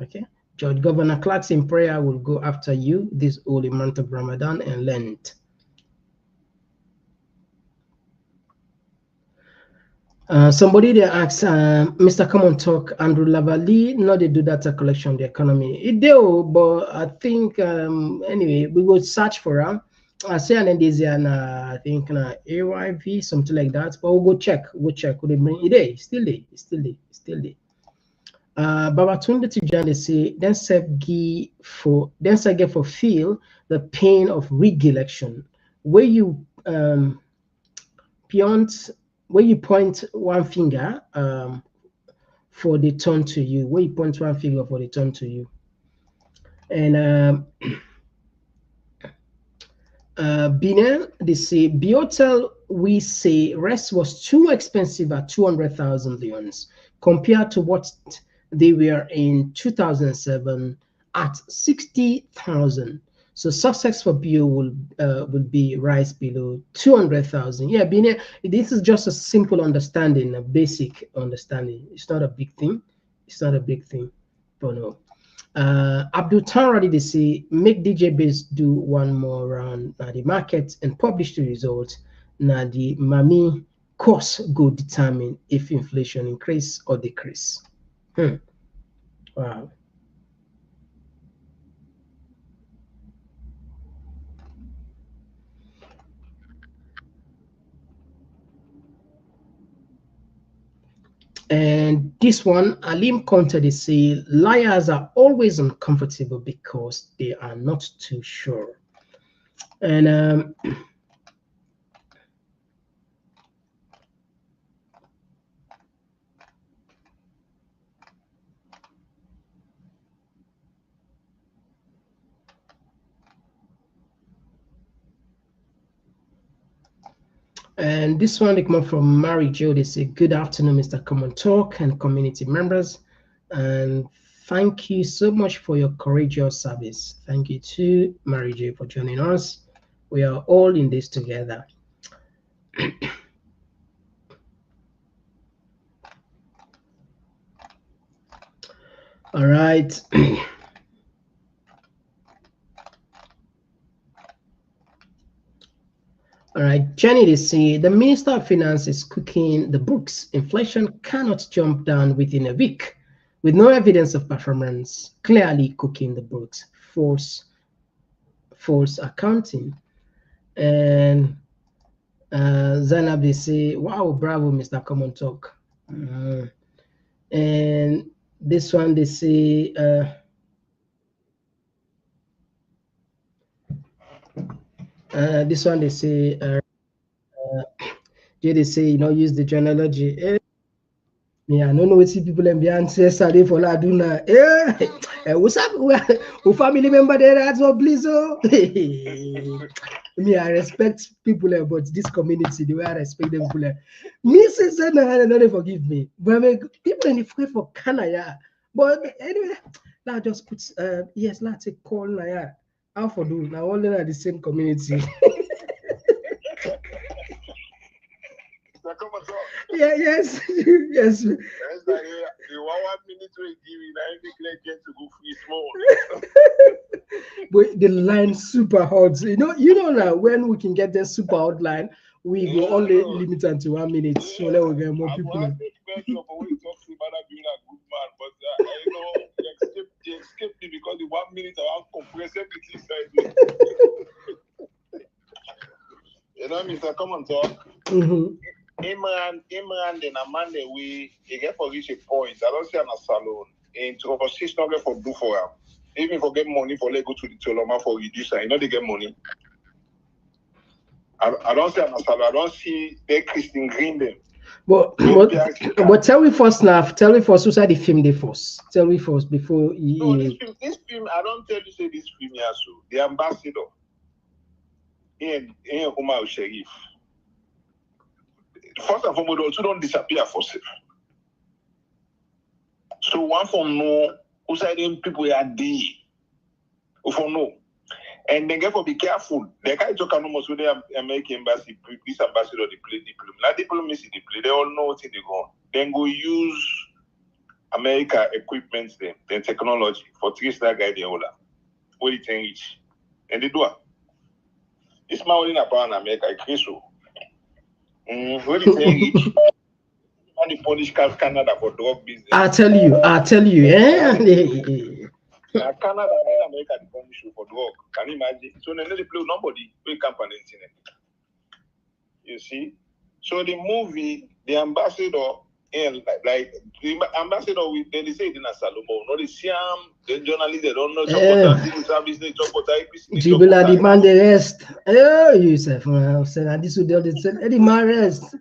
Okay. Judge Governor Clark's in prayer will go after you this holy month of Ramadan and Lent. Somebody there asks, Mr. Komon Tok, Andrew Lavalley, no, they do data collection the economy. It do, but I think anyway, we will search for them. I say and there's I think AYV, something like that. But we'll go check. We'll check. Would they bring it? It's still there. Babatunde Tijan, they say then get for feel the pain of rigged election where you point one finger for the turn to you. Where you point one finger for the turn to you. And Bina, they say Biotel, we say rest was too expensive at 200,000 leons compared to what they were in 2007 at 60,000. So success for Bio will be rise below 200,000. Yeah, Bina, this is just a simple understanding, a basic understanding. It's not a big thing. But no. Abdul Tanradi, they say make DJ Base do one more round now the market and publish the results. Now the Mami course go determine if inflation increase or decrease. Wow. And this one, Alim Conte, they say liars are always uncomfortable because they are not too sure. And and this one, they come from Mary Jo. They say, good afternoon, Mr. Komon Tok and community members. And thank you so much for your courageous service. Thank you to Mary Jo for joining us. We are all in this together. All right. All right, Jenny, they say the Minister of Finance is cooking the books. Inflation cannot jump down within a week with no evidence of performance. Clearly cooking the books. False accounting. And Zainab, they say, wow, bravo, Mr. Komon Tok. And this one, they say, they say, use the genealogy. Yeah, I don't know what people and be ancestry for Laduna. What's up? Who family member there as well, please? Me, I respect people, but this community, the way I respect them, people, me says I don't forgive me. But I mean, people in the free for Canada. But anyway, now just put yes, let's take call now. How for do now? All in the same community. Yeah, yes. Yes, like, the 1 minute we give you, I get to go free small. But the line super hot. You know now when we can get the super hot line, we go only limit unto 1 minute. So let we get more people. They escaped me because the 1 minute I want to compress everything. You know, Mr. Komon Tok. Imran, then a Monday we get for reach a point. I don't say on a salon. In conversation, not get for do for him. Even for get money for let go to the Toloma for reducer. You know they get money. I don't say on a salon. I don't see they Christine Green them. But tell me first now. Tell me first who said the film they first. Tell me first before you. No, this film. I don't tell you say this film here. So the ambassador. In Omar Sheriff. First and foremost, also don't disappear for self. So one from no, who said them people are there. Who from no. And then therefore be careful. The guy talk almost with the American embassy, this ambassador, the play diploma. Now diplomacy, the play. They all know what they go. Then go use America equipment, then technology for 3-star guy the order. What it reach, and they do it. This man in America, Chriso. What it reach? And the Polish Canada for drug business. I tell you, Now Canada and America the punish you for drug. Can you imagine? So they play nobody pay company internet. You see? So the movie, the ambassador, and like the ambassador, they say it in a Salomo. No, they see the journalists, they don't know. Jibula demand the rest. Oh, Yusuf, and this would the man rest.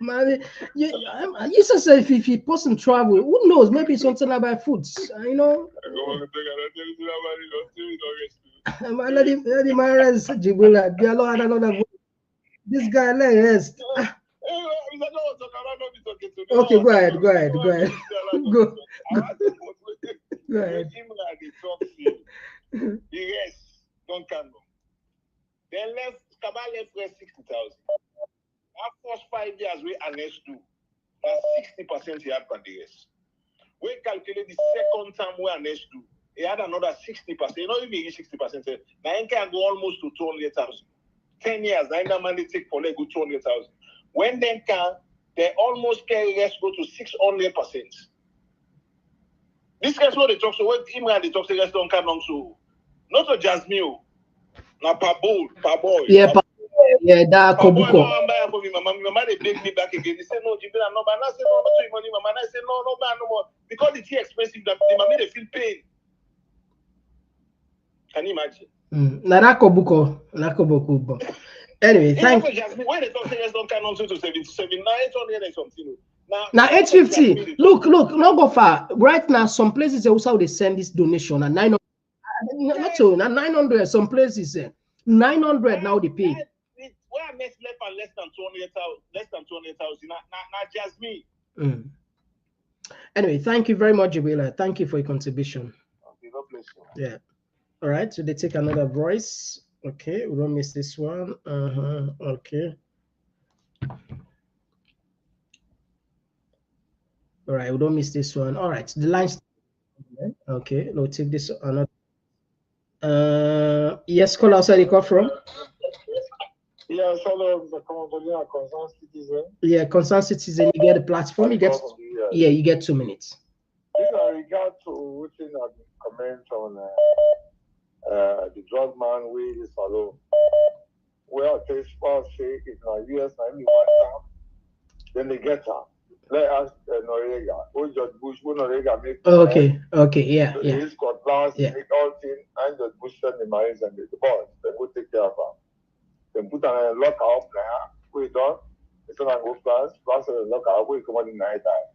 You say if a person travel, who knows? Maybe something about foods, you know. Let the man rest, Jibula. They allow another. This guy let rest. Okay, go ahead. Go. The rest don't come. Then Kabal left 60,000. Our first 5 years we annexed to 60% he had for the rest. We calculate the second time we annexed to, he had another 60%. You know, if he reach 60%, now he can go almost to 200,000. 10 years, now man they take for like 200,000. When they can, they almost carry rest go to 600%. This guy's what they talk so when him and they talk the rest don't come on so not a Jasmine, not Paboy. Yeah, that Kobuko. Mama they beg me back again. They say no, Jibila, no, but I say no, not money, mama. I say no, no more. Because it's too expensive that the mama they feel pain. Can you imagine? That Kobuko. Anyway, thank you. When they talk things don't come on to 77, now 800 and something. Now 850. Look, not go far. Right now, some places also they send this donation at 900. Not so, now 900. Some places 900 now they pay. Where I met less than 200,000. Not just me. Anyway, thank you very much, Jibila. Thank you for your contribution. Okay, God bless you. Yeah. All right. So they take another voice. Okay, we don't miss this one. Okay. All right, we don't miss this one. All right, the lines. Okay, we'll take this another. Yes, call outside you call from. Yeah, hello, the concerned citizen. Yeah, concerned citizen. You get the platform. You get. Yeah, you get 2 minutes. In regard to what you comment on the drug man with the salon, where they say it's not US 91 time, then they get her. Let us Noriega. Who George Bush, who Noriega make. Okay, yeah. They got plans, make all things, and George Bush send the marines and the boys. They go take care of her. Then put her in a lockout now. We done. It's not go plus a lockout. We come on in night time.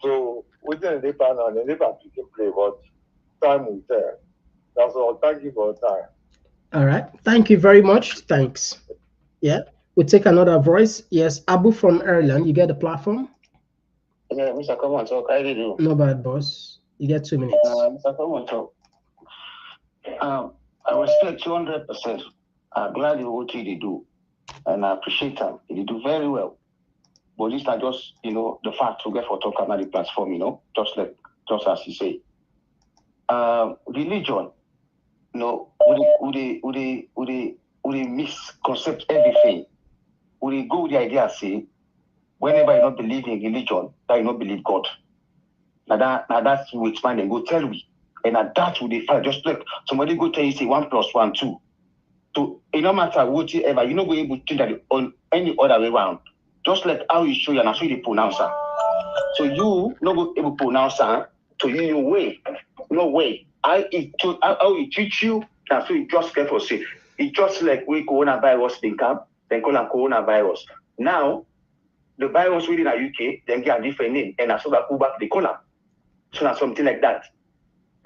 So within the pan and the never can play, but time will tell. That's all. Thank you for your time. All right. Thank you very much. Thanks. Yeah. We'll take another voice. Yes, Abu from Ireland. You get the platform. Yeah, Mr. Komon Tok, I did do. No bad, boss. You get 2 minutes. Mr. Komon Tok, I respect 200%. I'm glad you what you do, and I appreciate them. You do very well. But these are just, the facts we get for talk about the platform, just as you say. Religion, would they misconcept everything? Would they go with the idea, say, whenever you don't believe in religion, that you don't believe God. Now that's we expand and go tell we. And at that would they find just like somebody go tell you say 1 + 1 2. So it no matter what you ever, you're not going to change that on any other way around. Just like how you show you and how you pronounce her. So you not go able to pronounce her to you way. No way. How it teach you, that's what you just get for say. It's just like we coronavirus thing come, then call them coronavirus. Now the virus within the UK, then get a different name, and as well back they call them. So that's something like that.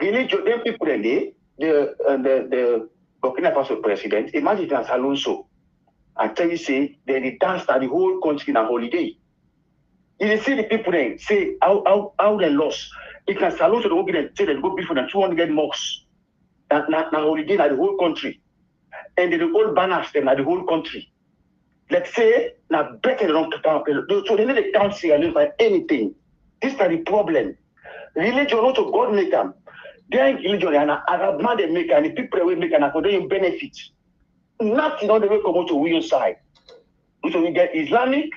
Religion, them people then the Burkina Faso president, imagine as Alonso, and tell you say they dance at the whole country in a holiday. You see the people then say how they lost. It can Alonso they go get say they go before than 200 mosques. Now holiday at the whole country. and the whole banners them at the whole country. Let's say now better than so they need to count by anything. This is the problem. Religion not to God make them. Their religion and Arab man they make and the people will make and according benefit. Nothing on the way come out to your side. We only get Islamic,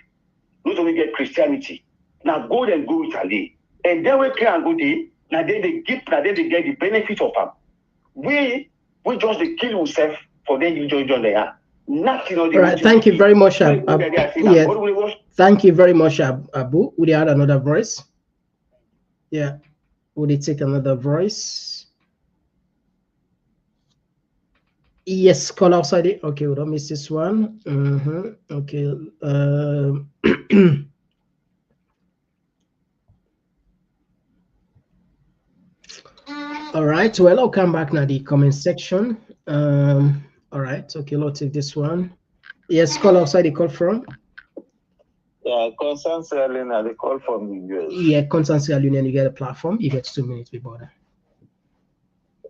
we only get Christianity. Now go and go Italy. And then we can go there. Now then they give, now then they get the benefit of them. We just they kill ourselves for them religion they are. Nothing on the right, thank you very much, Abu. Yeah. Thank you very much, Abu. Would you add another voice? Yeah. Would you take another voice? Yes, call outside it. Okay, we don't miss this one. Okay. All right. Well, I'll come back now the comment section. All right. Okay, let's take this one. Yes, call outside the call from. Yeah, Constance Alina, the call from the US. Yeah, Constance Alina, you get a platform. You get 2 minutes before that.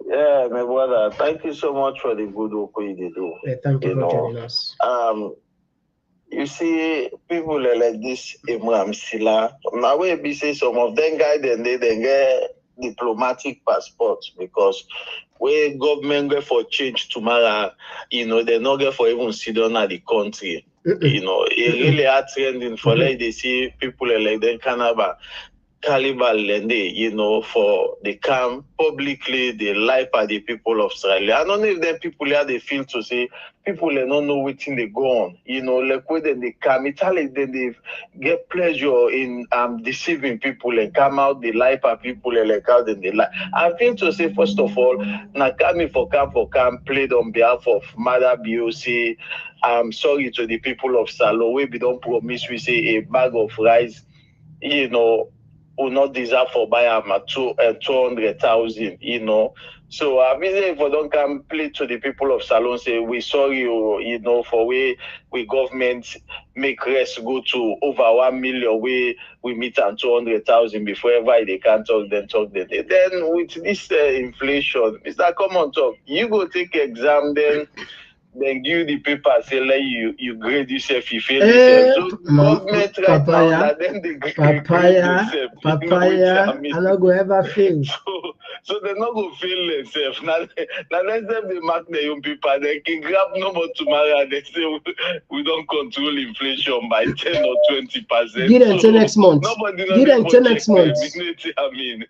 Yeah, my brother, thank you so much for the good work you do. Yeah, thank you for joining us. You see, people like this, Imram Sila, now we say some of them guys, then they get diplomatic passports because when government go for change tomorrow, they not get for even sit down at the country. It really hard trending for like they see people like them caliber lende, for they come publicly, they lie by the people of Australia. I don't know if them people here they feel to say people they don't know what they go on. Like when they come, it's like then they get pleasure in deceiving people and come out they lie by people and like how then they lie. I feel to say first of all, now coming for camp played on behalf of Mother BOC. I'm sorry to the people of Salo. We don't promise we say a bag of rice, will not deserve for buy them at 200,000, So I mean, if we don't come play to the people of Salon, say we sorry, for we government make rest go to over 1 million, we meet at 200,000 before ever they can talk. Then with this inflation, Mr. Komon Tok, you go take exam then give the paper, say like you grade yourself, you fail yourself. So government right now, then they grade yourself. I'm not going to ever fail. So they're not going to fail themselves. Now let them they mark their own paper. They can grab no more tomorrow and they say we don't control inflation by 10 or 20%. Get until next month. Get until next month. I mean.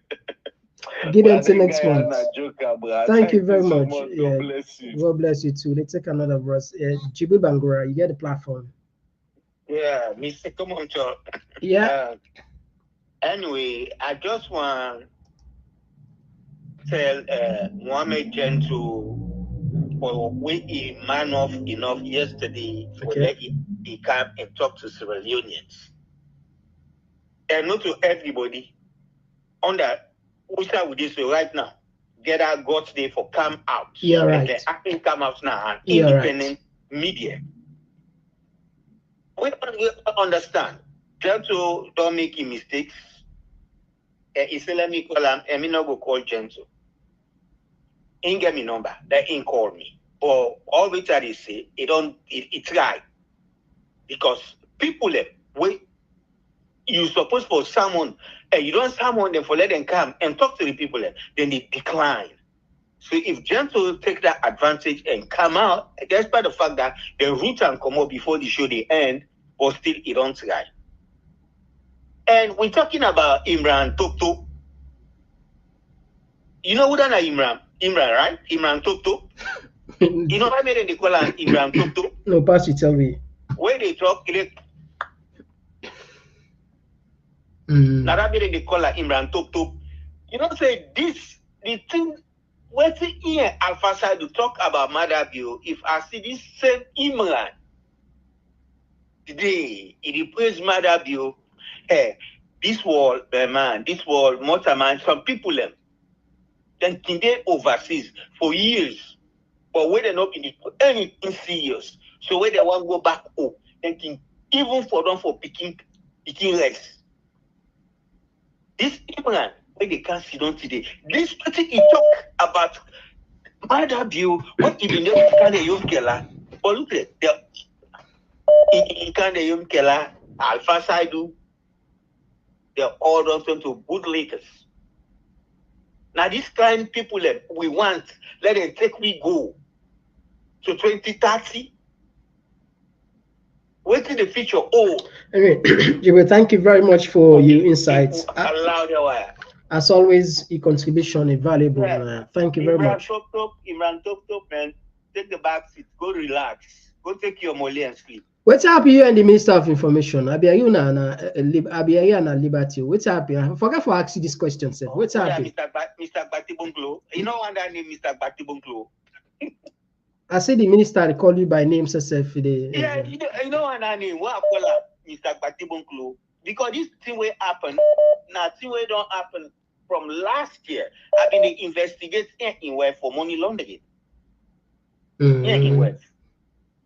Get until next month. Thank you very much. God bless you. God bless you too. Let's take another verse. Jibu Bangura, you get the platform. Yeah, Mr. Komon Tok. Yeah. Anyway, I just want to tell Mohammed Gentle for we man off enough yesterday for that he came and talked to Sierra Leoneans. And not to everybody on that. We start with this way right now. Get our guts there for come out. Yeah, right. And I can come out now and independent media. We understand. Gentle don't make mistakes. He said, let me call him, and me not go call Gentle. He get me number. That he call me. But all which I say, it try. Because people wait. You suppose for someone, and you don't summon them for let them come and talk to the people, then they decline. So if Gentle take that advantage and come out, despite the fact that the route and come out before the show they end, but still it don't try. And we're talking about Imran Tok. You know who that is Imran? Imran, right? Imran Tok. You know why they call him Imran Tok? No, pass you tell me. When they talk, now that they call her Imran Tok. You know, say this, the thing, what's it here, Alpha side to talk about Madabio, if I see this same Imran today, it praise Madabio, hey, this wall, man, this wall, man, some people, then they overseas for years, but when they're not in anything serious, so when they want to go back home, then even for them for picking rest. This Imran, when they can't sit down today, this person he talk about Bad you, what if you know kind of young killer? But look at the kind of young killer, Alpha Sideu, they're all done to bootlickers. Now, this kind of people that we want, let them take we go to 2030. What's in the future? Oh, anyway, Jibril, thank you very much for your insights. As always, your contribution is valuable. Yeah. Thank you very much. Imran Top, man. Take the back seat. Go relax. Go take your molly and sleep. What's happening here in the Minister of Information? I be here na Liberty. What's happening? I forgot to ask you this question, sir. What's happening? Mr. Batibunklo. You know what that name, Mr. Batibunklo? I see the minister call you by name, sir. Yeah, you know what that name? What I call Mr. Batibunklo? Because this thing will happen. Now, thing will don't happen from last year. I've been investigating in for money laundering. In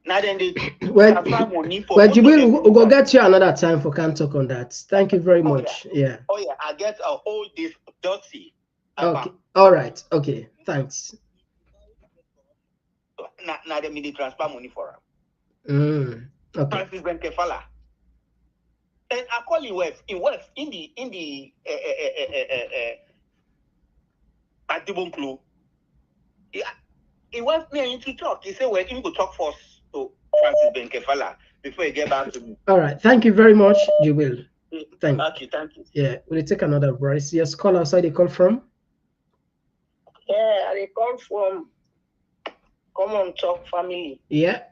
Now then they money for Jibril, we'll go get you another time for can talk on that. Thank you very much. Yeah. Oh yeah, I get all this dirty. Okay. All right. Okay. Thanks. Now they need transfer money for him. Okay. Francis Benkefala. And I call him in the Batibunklo. He wants me to talk. He said, "Well, him go talk first to Francis Benkefala before he get back to me." All right. Thank you very much, Jibril. Thank you. Yeah. We'll take another voice. Yes, call outside. They call from? Yeah, they call from Komon Tok family. Yeah.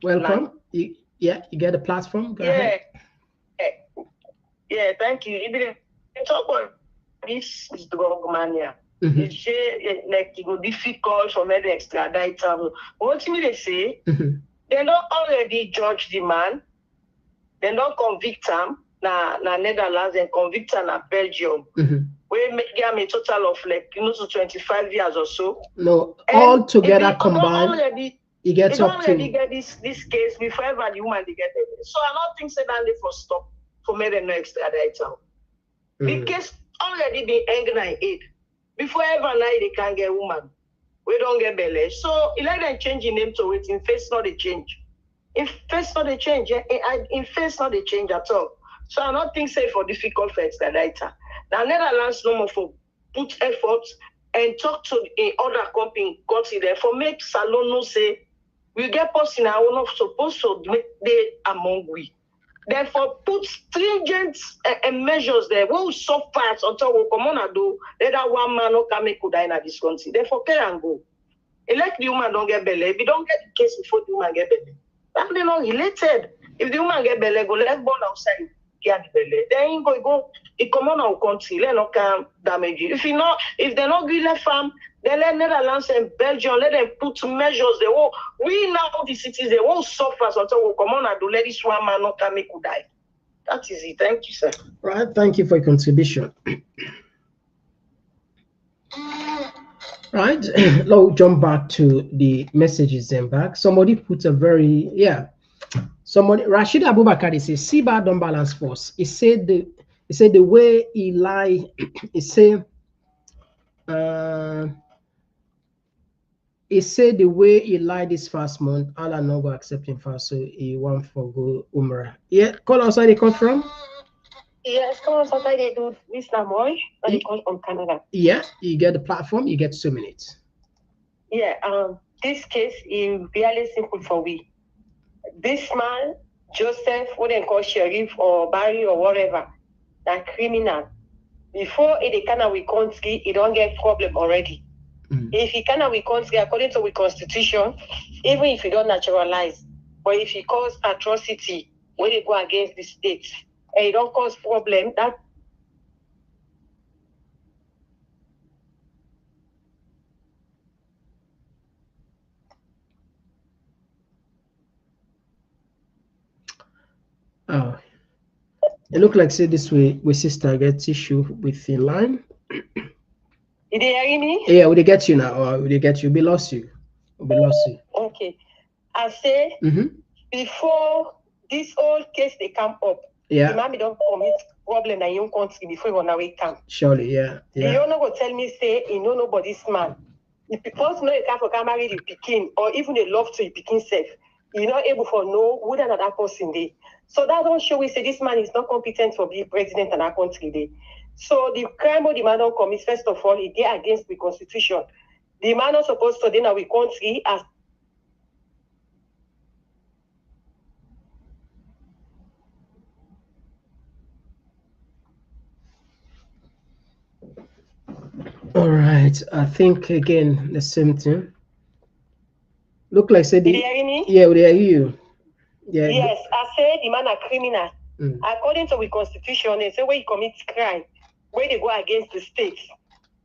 Welcome. You get a platform. Go ahead. Yeah, thank you. You talk about this drug mania. You say like it go difficult for me to extradite him. What me they say? They don't already judge the man. They don't convict him. Na Netherlands and convict him na Belgium. We give him a total of like to 25 years or so. No, all together combined. He gets up to. Already get this case before ever the woman they get it. So I don't think that they for stop for me to extradite him. The case already been angry in 8. Before ever now they can get woman. We don't get belly. So he let them change the name to it. In face not the change. In face not the change. In face not the change at all. So I don't think say for difficult for extraditor. Now Netherlands no more for put effort and talk to a other company got it there for make Salon no say we get person I will not supposed to make they among we. Therefore, put stringent measures there. We will suffer until we come on and do. Let that one man no come make die in this country. Therefore, care and go. Elect the woman don't get belly. If you don't get the case before the woman get belly, that they not related. If the woman get belly, go let born outside get the belly. Then go. It come on our country. Let no can damage you. If they not give left farm, then let Netherlands and Belgium let them put measures. They will. We now the cities they won't suffer until we come on and do let this one man not can make who die. That is it. Thank you, sir. Right. Thank you for your contribution. Right. Now jump back to the messages then back. Somebody put a very Rashid Abubakar says Siba don't balance force. He said the way he lie. He said the way he lied this first month, Allah no go accept him fast, so he want for go Umrah. Yeah, call outside they come from? Yes, come outside they do Mr. Moy, and they come from Canada. Yeah, you get the platform, you get 2 minutes. Yeah, this case is really simple for we. This man, Joseph, what they call Sheriff or Barry or whatever, that criminal. Before it can we country, he don't get problem already. If he can we country according to the constitution, even if he don't naturalize, but if he cause atrocity when they go against the state and he don't cause problem, that it look like say this way we sister gets issue with the line. Did they hear me? Yeah, will they get you now or will they get you? We lost you. Okay. I say before this whole case they come up, the mommy don't commit problem in your country before you run away come. Surely, yeah. You don't go tell me say you know nobody's man. If people know you can't for marry the Pekin or even a love to a Pekin self, you're not able to know who that person is. So that don't show we say this man is not competent to be president in our country day. So the crime of the man don't commit, first of all, it is against the constitution. The man not supposed to be in our country as All right, I think again the same thing. Look like said yeah, we hear you. Yeah. Yes, I say the man a criminal. According to the constitution, they say when you commit crime, when they go against the state,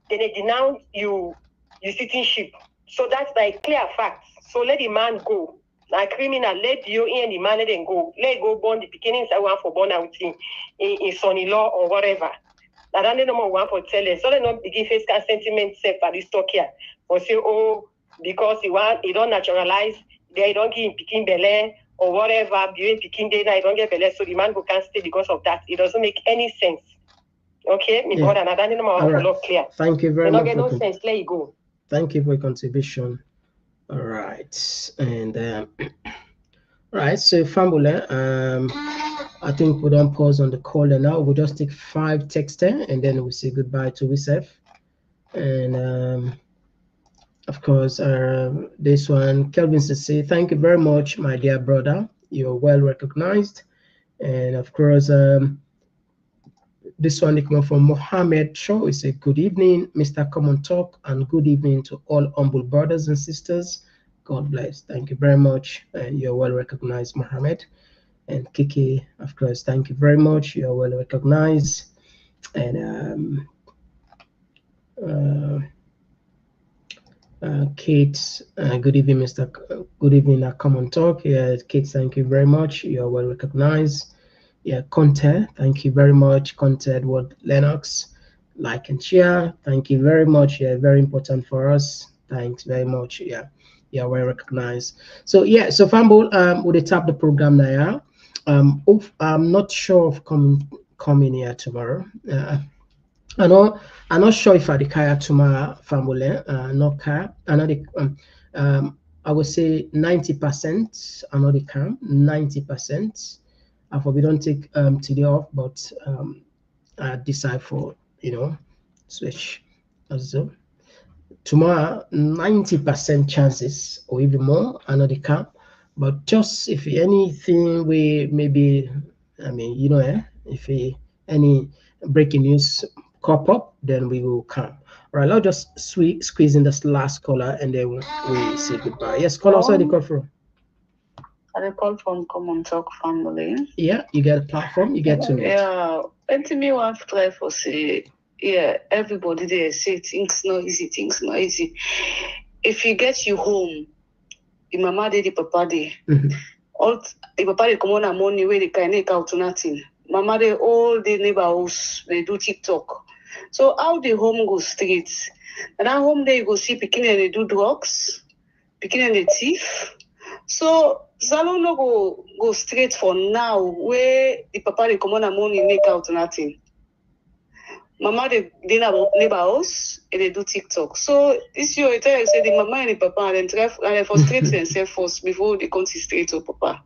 then they denounce you citizenship. So that's like clear fact. So let the man go. A criminal, let you and the man let them go. Let go born the beginnings I want for born out in son-in-law or whatever. I don't know one for telling. So they don't begin face sentiment safe for this talk here. Or say, oh, because he don't naturalize, they don't give him picking belay or whatever, during picking day, I don't get belay, so the man go can't stay because of that. It doesn't make any sense. Okay, my brother, I don't know how clear. Thank you very much. Don't get no sense. Let you go. Thank you for your contribution. All right, and all right. So, Fambule, I think we don't pause on the call now. We'll just take 5 texts there, and then we'll say goodbye to Wisef. And of course, this one, Kelvin says, say, thank you very much, my dear brother. You're well recognized. And of course, this one coming from Mohammed Shaw. Is a good evening, Mr. Komon Tok, and good evening to all humble brothers and sisters. God bless. Thank you very much. And you're well recognized, Mohammed. And Kiki, of course, thank you very much. You're well recognized. And Kate, good evening, Mr. Good evening, Komon Tok. Yeah, Kate, thank you very much. You are well recognized. Yeah, Conte, thank you very much. Conte Edward Lennox, like and share. Thank you very much. Yeah, very important for us. Thanks very much. Yeah, you are well recognized. So yeah, so Fumble, would they tap the program now? I'm not sure of coming here tomorrow. I'm not sure if I declare tomorrow family, not car. I would say 90%. I'm not the car. 90%. We don't take today off, but I decide for switch. Also, tomorrow 90% chances or even more. I'm not the car. But just if anything, we maybe if any breaking news crop up, then we will come. All right, I'll just squeeze in this last caller and then we say goodbye. Yes, caller, also the call from. I call from Komon Tok family. Yeah, you get a platform, you get to meet. Yeah, and to me, one try for say, yeah, everybody there say things not easy, things not easy. If you get you home, the mama day, the papa day, all the papa they come on a money where they can make out to nothing. Mama they all the neighborhoods they do TikTok. So how the home go straight? And at home there you go see picking and they do drugs, picking and they thief. So Salon no go straight for now where the papa they come on a money make out to nothing. Mama they neighbor house and they do TikTok. So this year I tell you say the mama and the papa and they frustrate themselves first before they come straight to papa.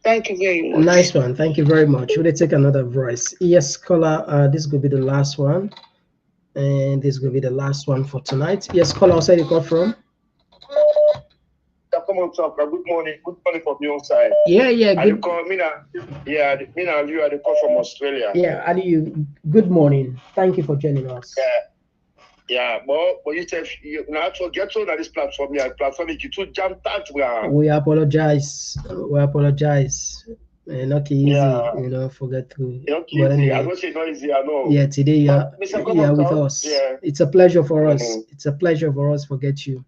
Thank you very much. Nice one. Thank you very much. Will they take another voice? Yes, caller. This will be the last one, and this will be the last one for tonight. Yes, caller. I'll say you call from. Komon Tok. Good morning. Good morning from your side. Yeah. Good. Me now you are the call from Australia. Yeah, Ali. Good morning. Thank you for joining us. Yeah, but you said you now to get on this platform. Yeah, platform is too jam packed. We apologize. Not easy, forget to. Anyway, I don't say not easy. I know. Yeah, today you are with us. Yeah. It's a pleasure for us. It's a pleasure for us to get you.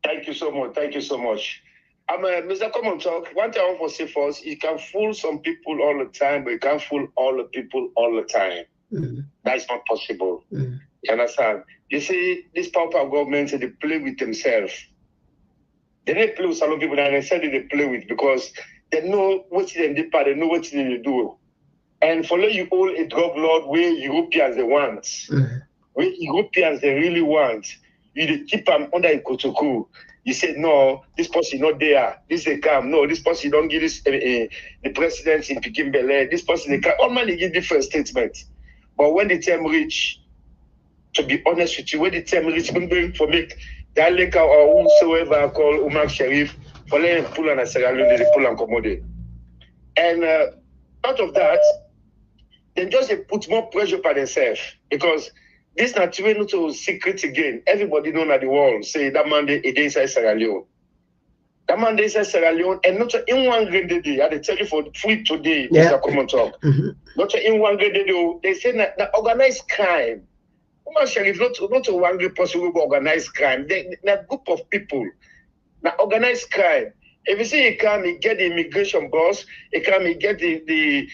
Thank you so much. Thank you so much. Mr. Komon Tok. One thing I want to say first, you can fool some people all the time, but you can't fool all the people all the time. That's not possible. You understand? You see, this powerful government, they play with themselves. They don't play with some people, and they say they play with because they know what they do, they know what they do. And follow you all a drug lord where Europeans they want. when Europeans they really want, you keep them under a kotoku. You said no, this person not there. This they come. No, this person don't give this the president in Pekin Bele. This person they come. All man they give different statements. But when the time reach, to be honest with you, when the time reach, for make that link or whosoever call Umar Sharif for letting pull on a Sierra Leone, they pull and commode. And out of that, then just they put more pressure on themselves because this not to secret again. Everybody know that the world say that man they inside Sierra Leone. That man they inside Sierra Leone and not in one grade day. I tell you for free today, Mr. Komon Tok. Not in one grade day. They say that organized crime. Umar Sharif not a one grade person who organized crime. They a group of people. Now organized crime. If you see he come, he get the immigration boss. He come, he get the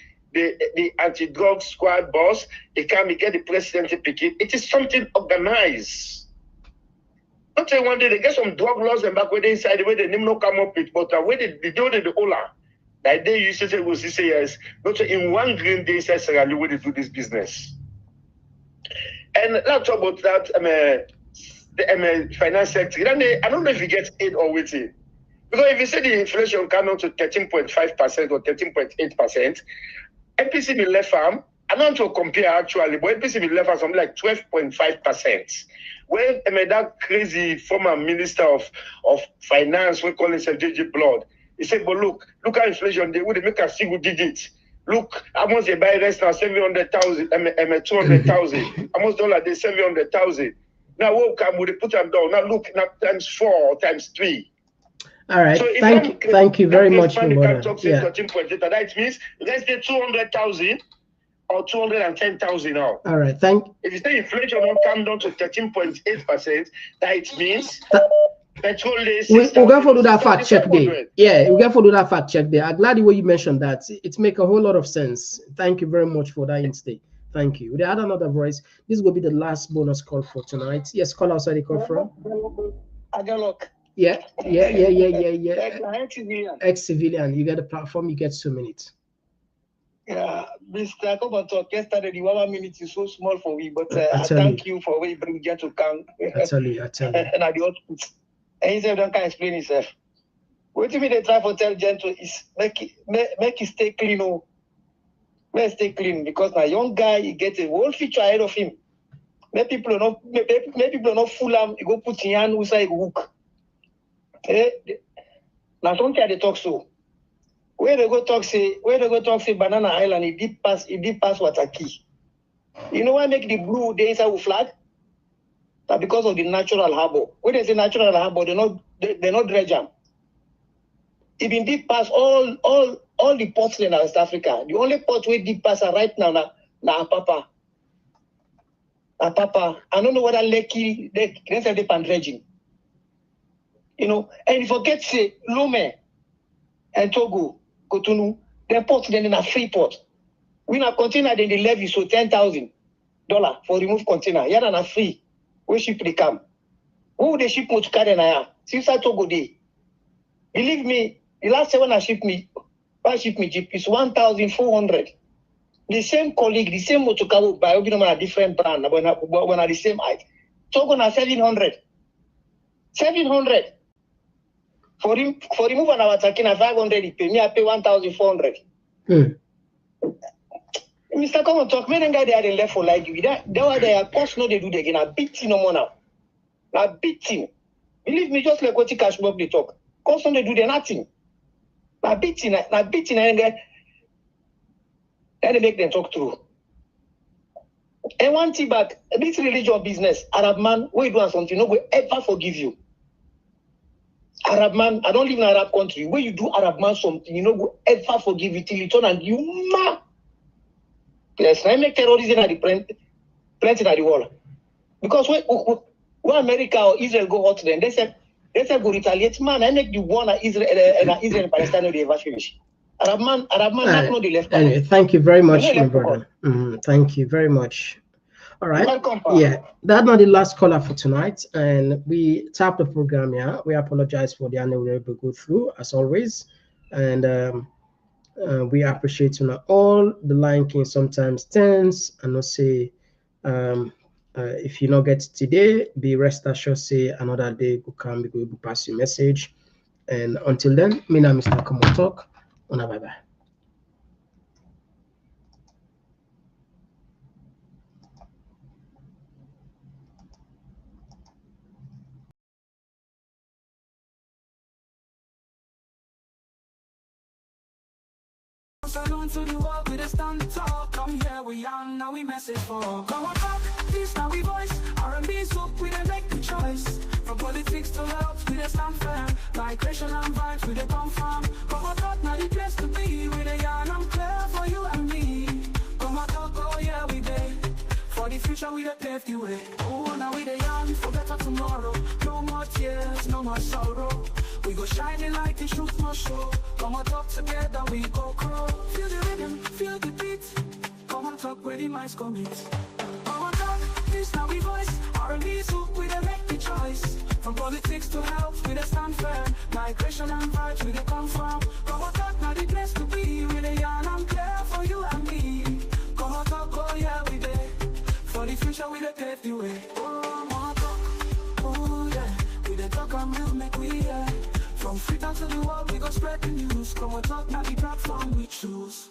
anti-drug squad boss. He come, he get the president picking. It is something organized. Not say one day they get some drug laws and back where they inside the way they name no come up with, but where they do the Ola. That day you say we say yes. Not say in one green day inside Sierra Leone where they do this business. And let's talk about that the finance sector. I don't know if you get aid or waiting. Because if you say the inflation come down to 13.5% or 13.8%, NPC will left farm. I don't want to compare actually, but NPC will left farm something like 12.5%. When that crazy former minister of finance, we call himself JJ Blood, he said, but look at inflation, they would make a single digit. Look, how much they buy rest now, 700,000, 200,000. How much dollar they 700,000. Now what can we put them down? Now look, now times 4, times 3. All right, so thank you very much. Yeah. That means let's say 200,000 or 210,000 now. All right, if you say inflation will come down to 13.8%, that means petrol is we'll go for do that fact check there. Yeah, we'll go for do that fact check there. I'm glad the way you mentioned that. It makes a whole lot of sense. Thank you very much for that insight. Thank you. We had another voice. This will be the last bonus call for tonight. Yes, call outside the call from. Yeah. Ex-civilian. You get the platform, you get 2 minutes. Yeah, Mr. Komon Tok, yesterday the 1 minute is so small for me, but I thank you for what you bring here to come. I tell you. And at the output. And he said, don't can explain himself. What do you mean they try to tell Gentle is make it stay clean, oh. Make it stay clean, because now young guy, he gets a whole future ahead of him. Make people not fool him, he go put in hand inside hook. Now something they talk so. Where they go talk say Banana Island, it did pass Wataki. You know why make the blue they inside with flag? That because of the natural harbor. When they say natural harbor, they're not dredge them. It been deep pass all the ports in West Africa. The only port where deep pass are right now na Apapa. I don't know whether Lekki they say they pan dredging. You know, and you forget say Lome and Togo, Cotonou, their ports then in a free port. We na container then the levy so $10,000 for remove container. Yeah, na free. Where ship they come? Who would they ship more to carry na? Since I Togo day. Believe me, the last time I ship me jeep is 1,400. The same colleague, the same motor car buy a different brand, but at the same height. Togo na 700. 700. For remove an our taking a 500, he pay me, I pay 1,400. Mr. Komon Tok, me guy they are left for like you. That why they are cost no they do they again. I beat him no more now. I beat him. Believe me, just like what you cash mob they talk. Cost no they do they nothing. I beat him and guy. And they make them talk through. And one thing back, this religion business, Arab man, we do something, no will ever forgive you. Arab man, I don't live in an Arab country. Where you do Arab man something, you know, will ever forgive you till you turn and you ma. Yes, I make terrorism at the plenty at the wall. Because when America or Israel go out to them, they said go retaliate. Man, I make the war na Israel and Palestine they ever finish. Arab man, not know the left. Anyway, thank you very much, my brother. Thank you very much. All right. Welcome, yeah, that's not the last caller for tonight, and we tap the program here. We apologize for the unable go through as always, and we appreciate all the Lion King sometimes tends and not say If you not get it today, be rest assured say another day will come, we will pass you message. And until then, me name Mr. Komon Tok. Bye bye. Salon to the world with a stand talk. Come here, we are now we message for. Come on, talk, this now we voice. R&B soup, we don't make the choice. From politics to health, we don't stand firm. Migration and vibes, we don't confirm. Come on, talk, now the place to be. With a yarn, I'm clear for you and me. Come on, talk, oh yeah, we day. For the future, we don't pave the way. Oh, now we the yarn for better tomorrow. No more tears, no more sorrow. We go shining like the truth must show. Come on, talk together, we go grow. Feel the rhythm, feel the beat. Come on, talk where the minds commit. Come on, talk, this now we voice. R&B soup, we don't make the choice. From politics to health, we don't stand firm. Migration and vibes, we don't come from. Come on, talk, now the place to be. With a yarn, I'm clear for you and me. Come on, talk, oh yeah, we there. For the future, we don't pave the way. Oh, more talk, oh yeah. We don't talk and we'll make we yeah. From Freetown to the world, we go spread the news. Come on, talk, now the platform we choose.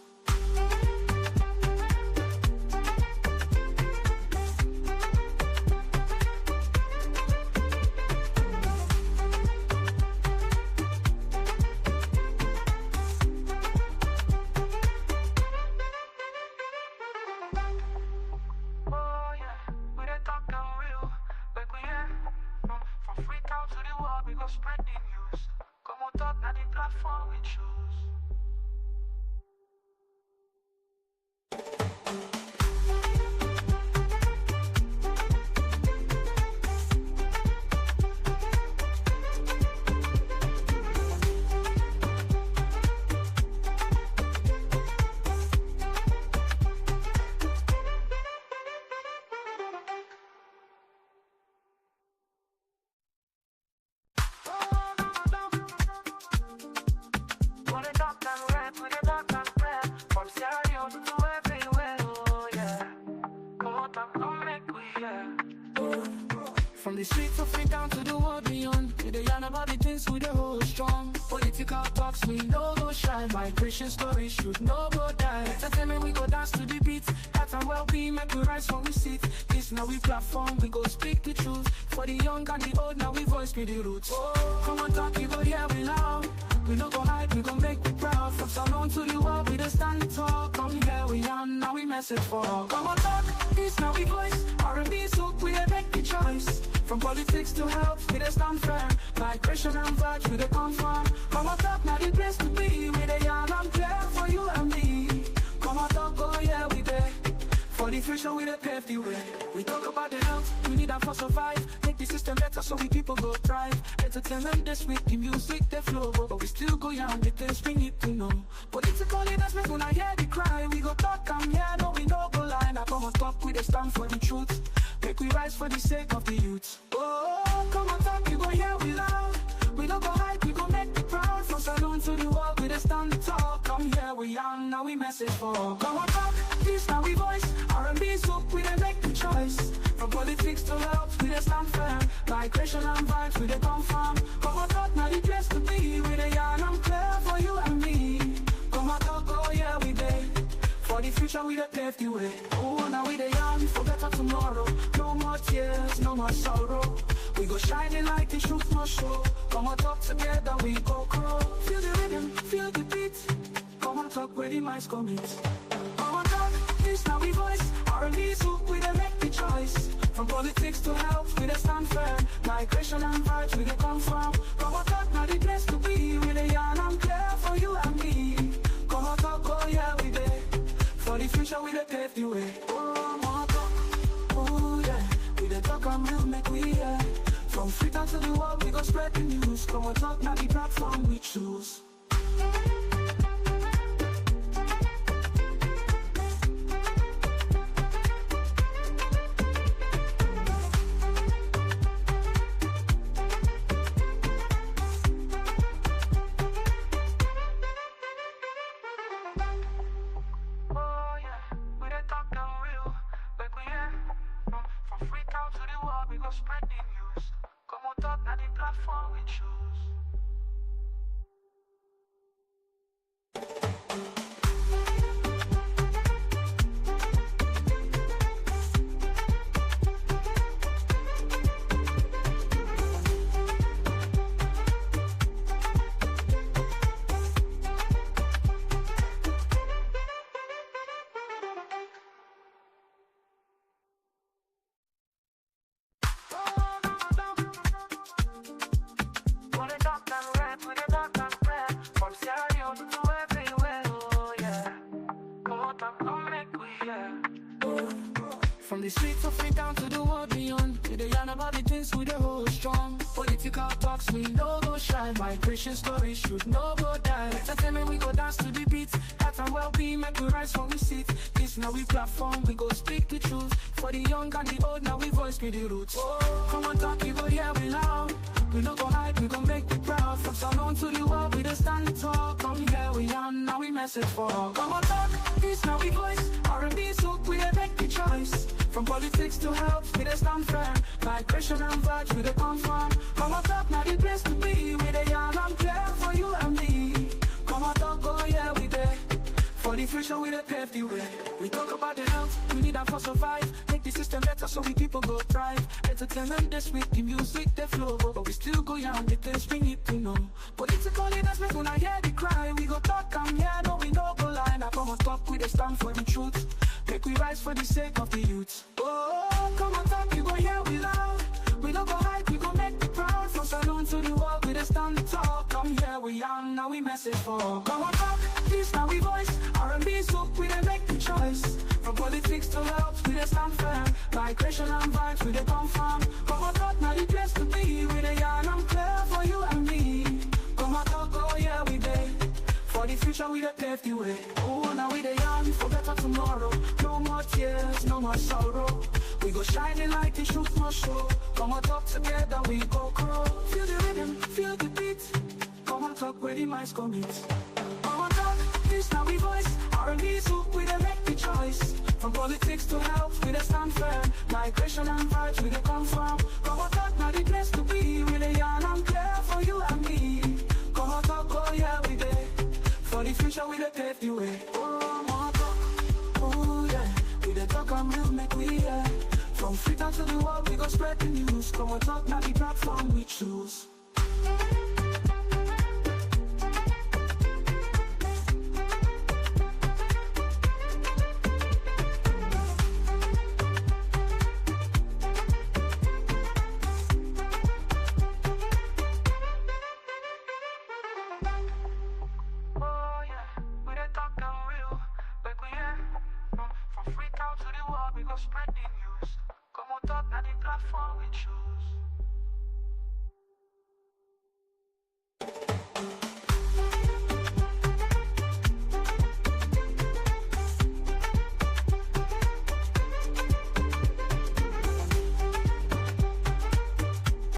From the streets of Freetown to the world beyond, we the yarn about the things we the hold strong. Political talks, we no go shy. Migration stories should no go die. Entertainment, we go dance to the beat. Health and well-being, make we rise from we sit. This now we platform, we go speak the truth. For the young and the old, now we voice be the roots. Oh, come on, talk, you go hear we loud. We no go hide, we go make we proud. From Salon to the world, we the stand talk. Come here, we are now we message for. Come on, talk, this now we voice. R&B soup, we make the choice. From politics to health, we the stand firm. Migration and vibes, we the confirm. Come on, talk, now the place to be. With a yarn, I'm clear for you and me. Come on, talk, oh yeah, we there. For the future, we the pave the way. We talk about the health, we need that for survive. Make the system better so we people go thrive. Entertainment this week, the music, the flow. But we still go young, the things we need to know. Political leaders make when I hear the cry. We go talk, I'm here, no, we no go lie. Now come on, talk, we the stand for the truth. Make we rise for the sake of the youth. Oh, come on, talk, you go hear we loud. We don't go hide, we go make the proud. From Salon to the world, we the stand talk. Come here, we are now we message for. Come on, talk, this now we voice. R&B soup, we don't make the choice. From politics to health, we the stand firm. Migration and vibes, we the confirm. Come on, talk, now the place to be. With a yarn, I'm clear for you and me. Come on, talk, oh yeah, we there. For the future, we the pave the way. Oh, now we the young for better tomorrow. No more tears, no more sorrow. We go shining like the truth must show. Come on, talk together, we go grow. Feel the rhythm, feel the beat. Come on, talk where the minds commit. Come on, talk, this now we voice. R&B soup, we the make the choice. From politics to health, we the stand firm. Migration and vibes, we the confirm. Come on, talk, now the place to be. With a yarn, I'm clear for you and me. Come on, talk, oh yeah, we there. For the future, we the pave the way. Oh, more talk, oh yeah. We the talk and we'll make we yeah. From Freetown to the world, we go spread the news. Come on, talk, now the platform we choose. Oh yeah, we the talk and real, like we yeah. From From the streets of it down to the world beyond, we dey yarn about the things we dey hold strong. Political talks we no go shy, migration stories should no go die. Entertainment we go dance to the beat, health and well-being make we rise from we seat. This now we platform, we go speak the truth. For the young and the old, now we voice be the roots. Oh, come on talk, you go hear we loud. We no go hide, we gon' make you proud. From Salon to the world, we just stand and talk. Come here we yarn, now we message for all. Come on talk, this now we voice. R&B soak, we dey make the choice. From politics to health, we dey stand firm. Migration and vibes, we dey confirm. Come on talk, now the place to be. We dey yarn and clear for you and me. Come on talk, oh yeah, we dey. For the future, we dey pave the way. We talk about the health, we need that for survive. Make the system better so we people go thrive. Entertainment this week, the music they flow, but we still go yarn the things we need to know. Political leaders make when I hear the cry. We go talk and yeah, no we no go lie. Now come on talk, we dey stand for the truth. Make we rise for the sake of the youth. Oh, come on talk, you go hear we loud. We don't go hide, we go make the proud. From Salon to the world, we dey stand the talk. Come here we yarn, now we message for all. Come on talk, this now we voice. R&B soak, we dey make the choice. From politics to health, we dey stand firm. Migration and vibes, we dey confirm. Come on talk, now the place to be. We dey yarn and clear for you and me. Come on talk, oh yeah we dey. For the future, we dey pave the way. Oh, now we dey yarn for better tomorrow. No more tears, no more sorrow. We go shining like the truth must show. Come on talk together, we go grow. Feel the rhythm, feel the beat. Come on talk where the minds commit. Come on talk, this now we voice. R&B soak, we dey make the choice. From politics to health, we dey stand firm. Migration and vibes, we dey confirm. Come on talk, now the place to be. We dey yarn and clear for you and me. Come on talk, oh yeah we dey. For the future, we dey pave the way. Oh, come on talk, oh yeah. We dey talk and we'll make we hear. From Freetown to the world, we go spread the news. Come on talk, now the platform we choose.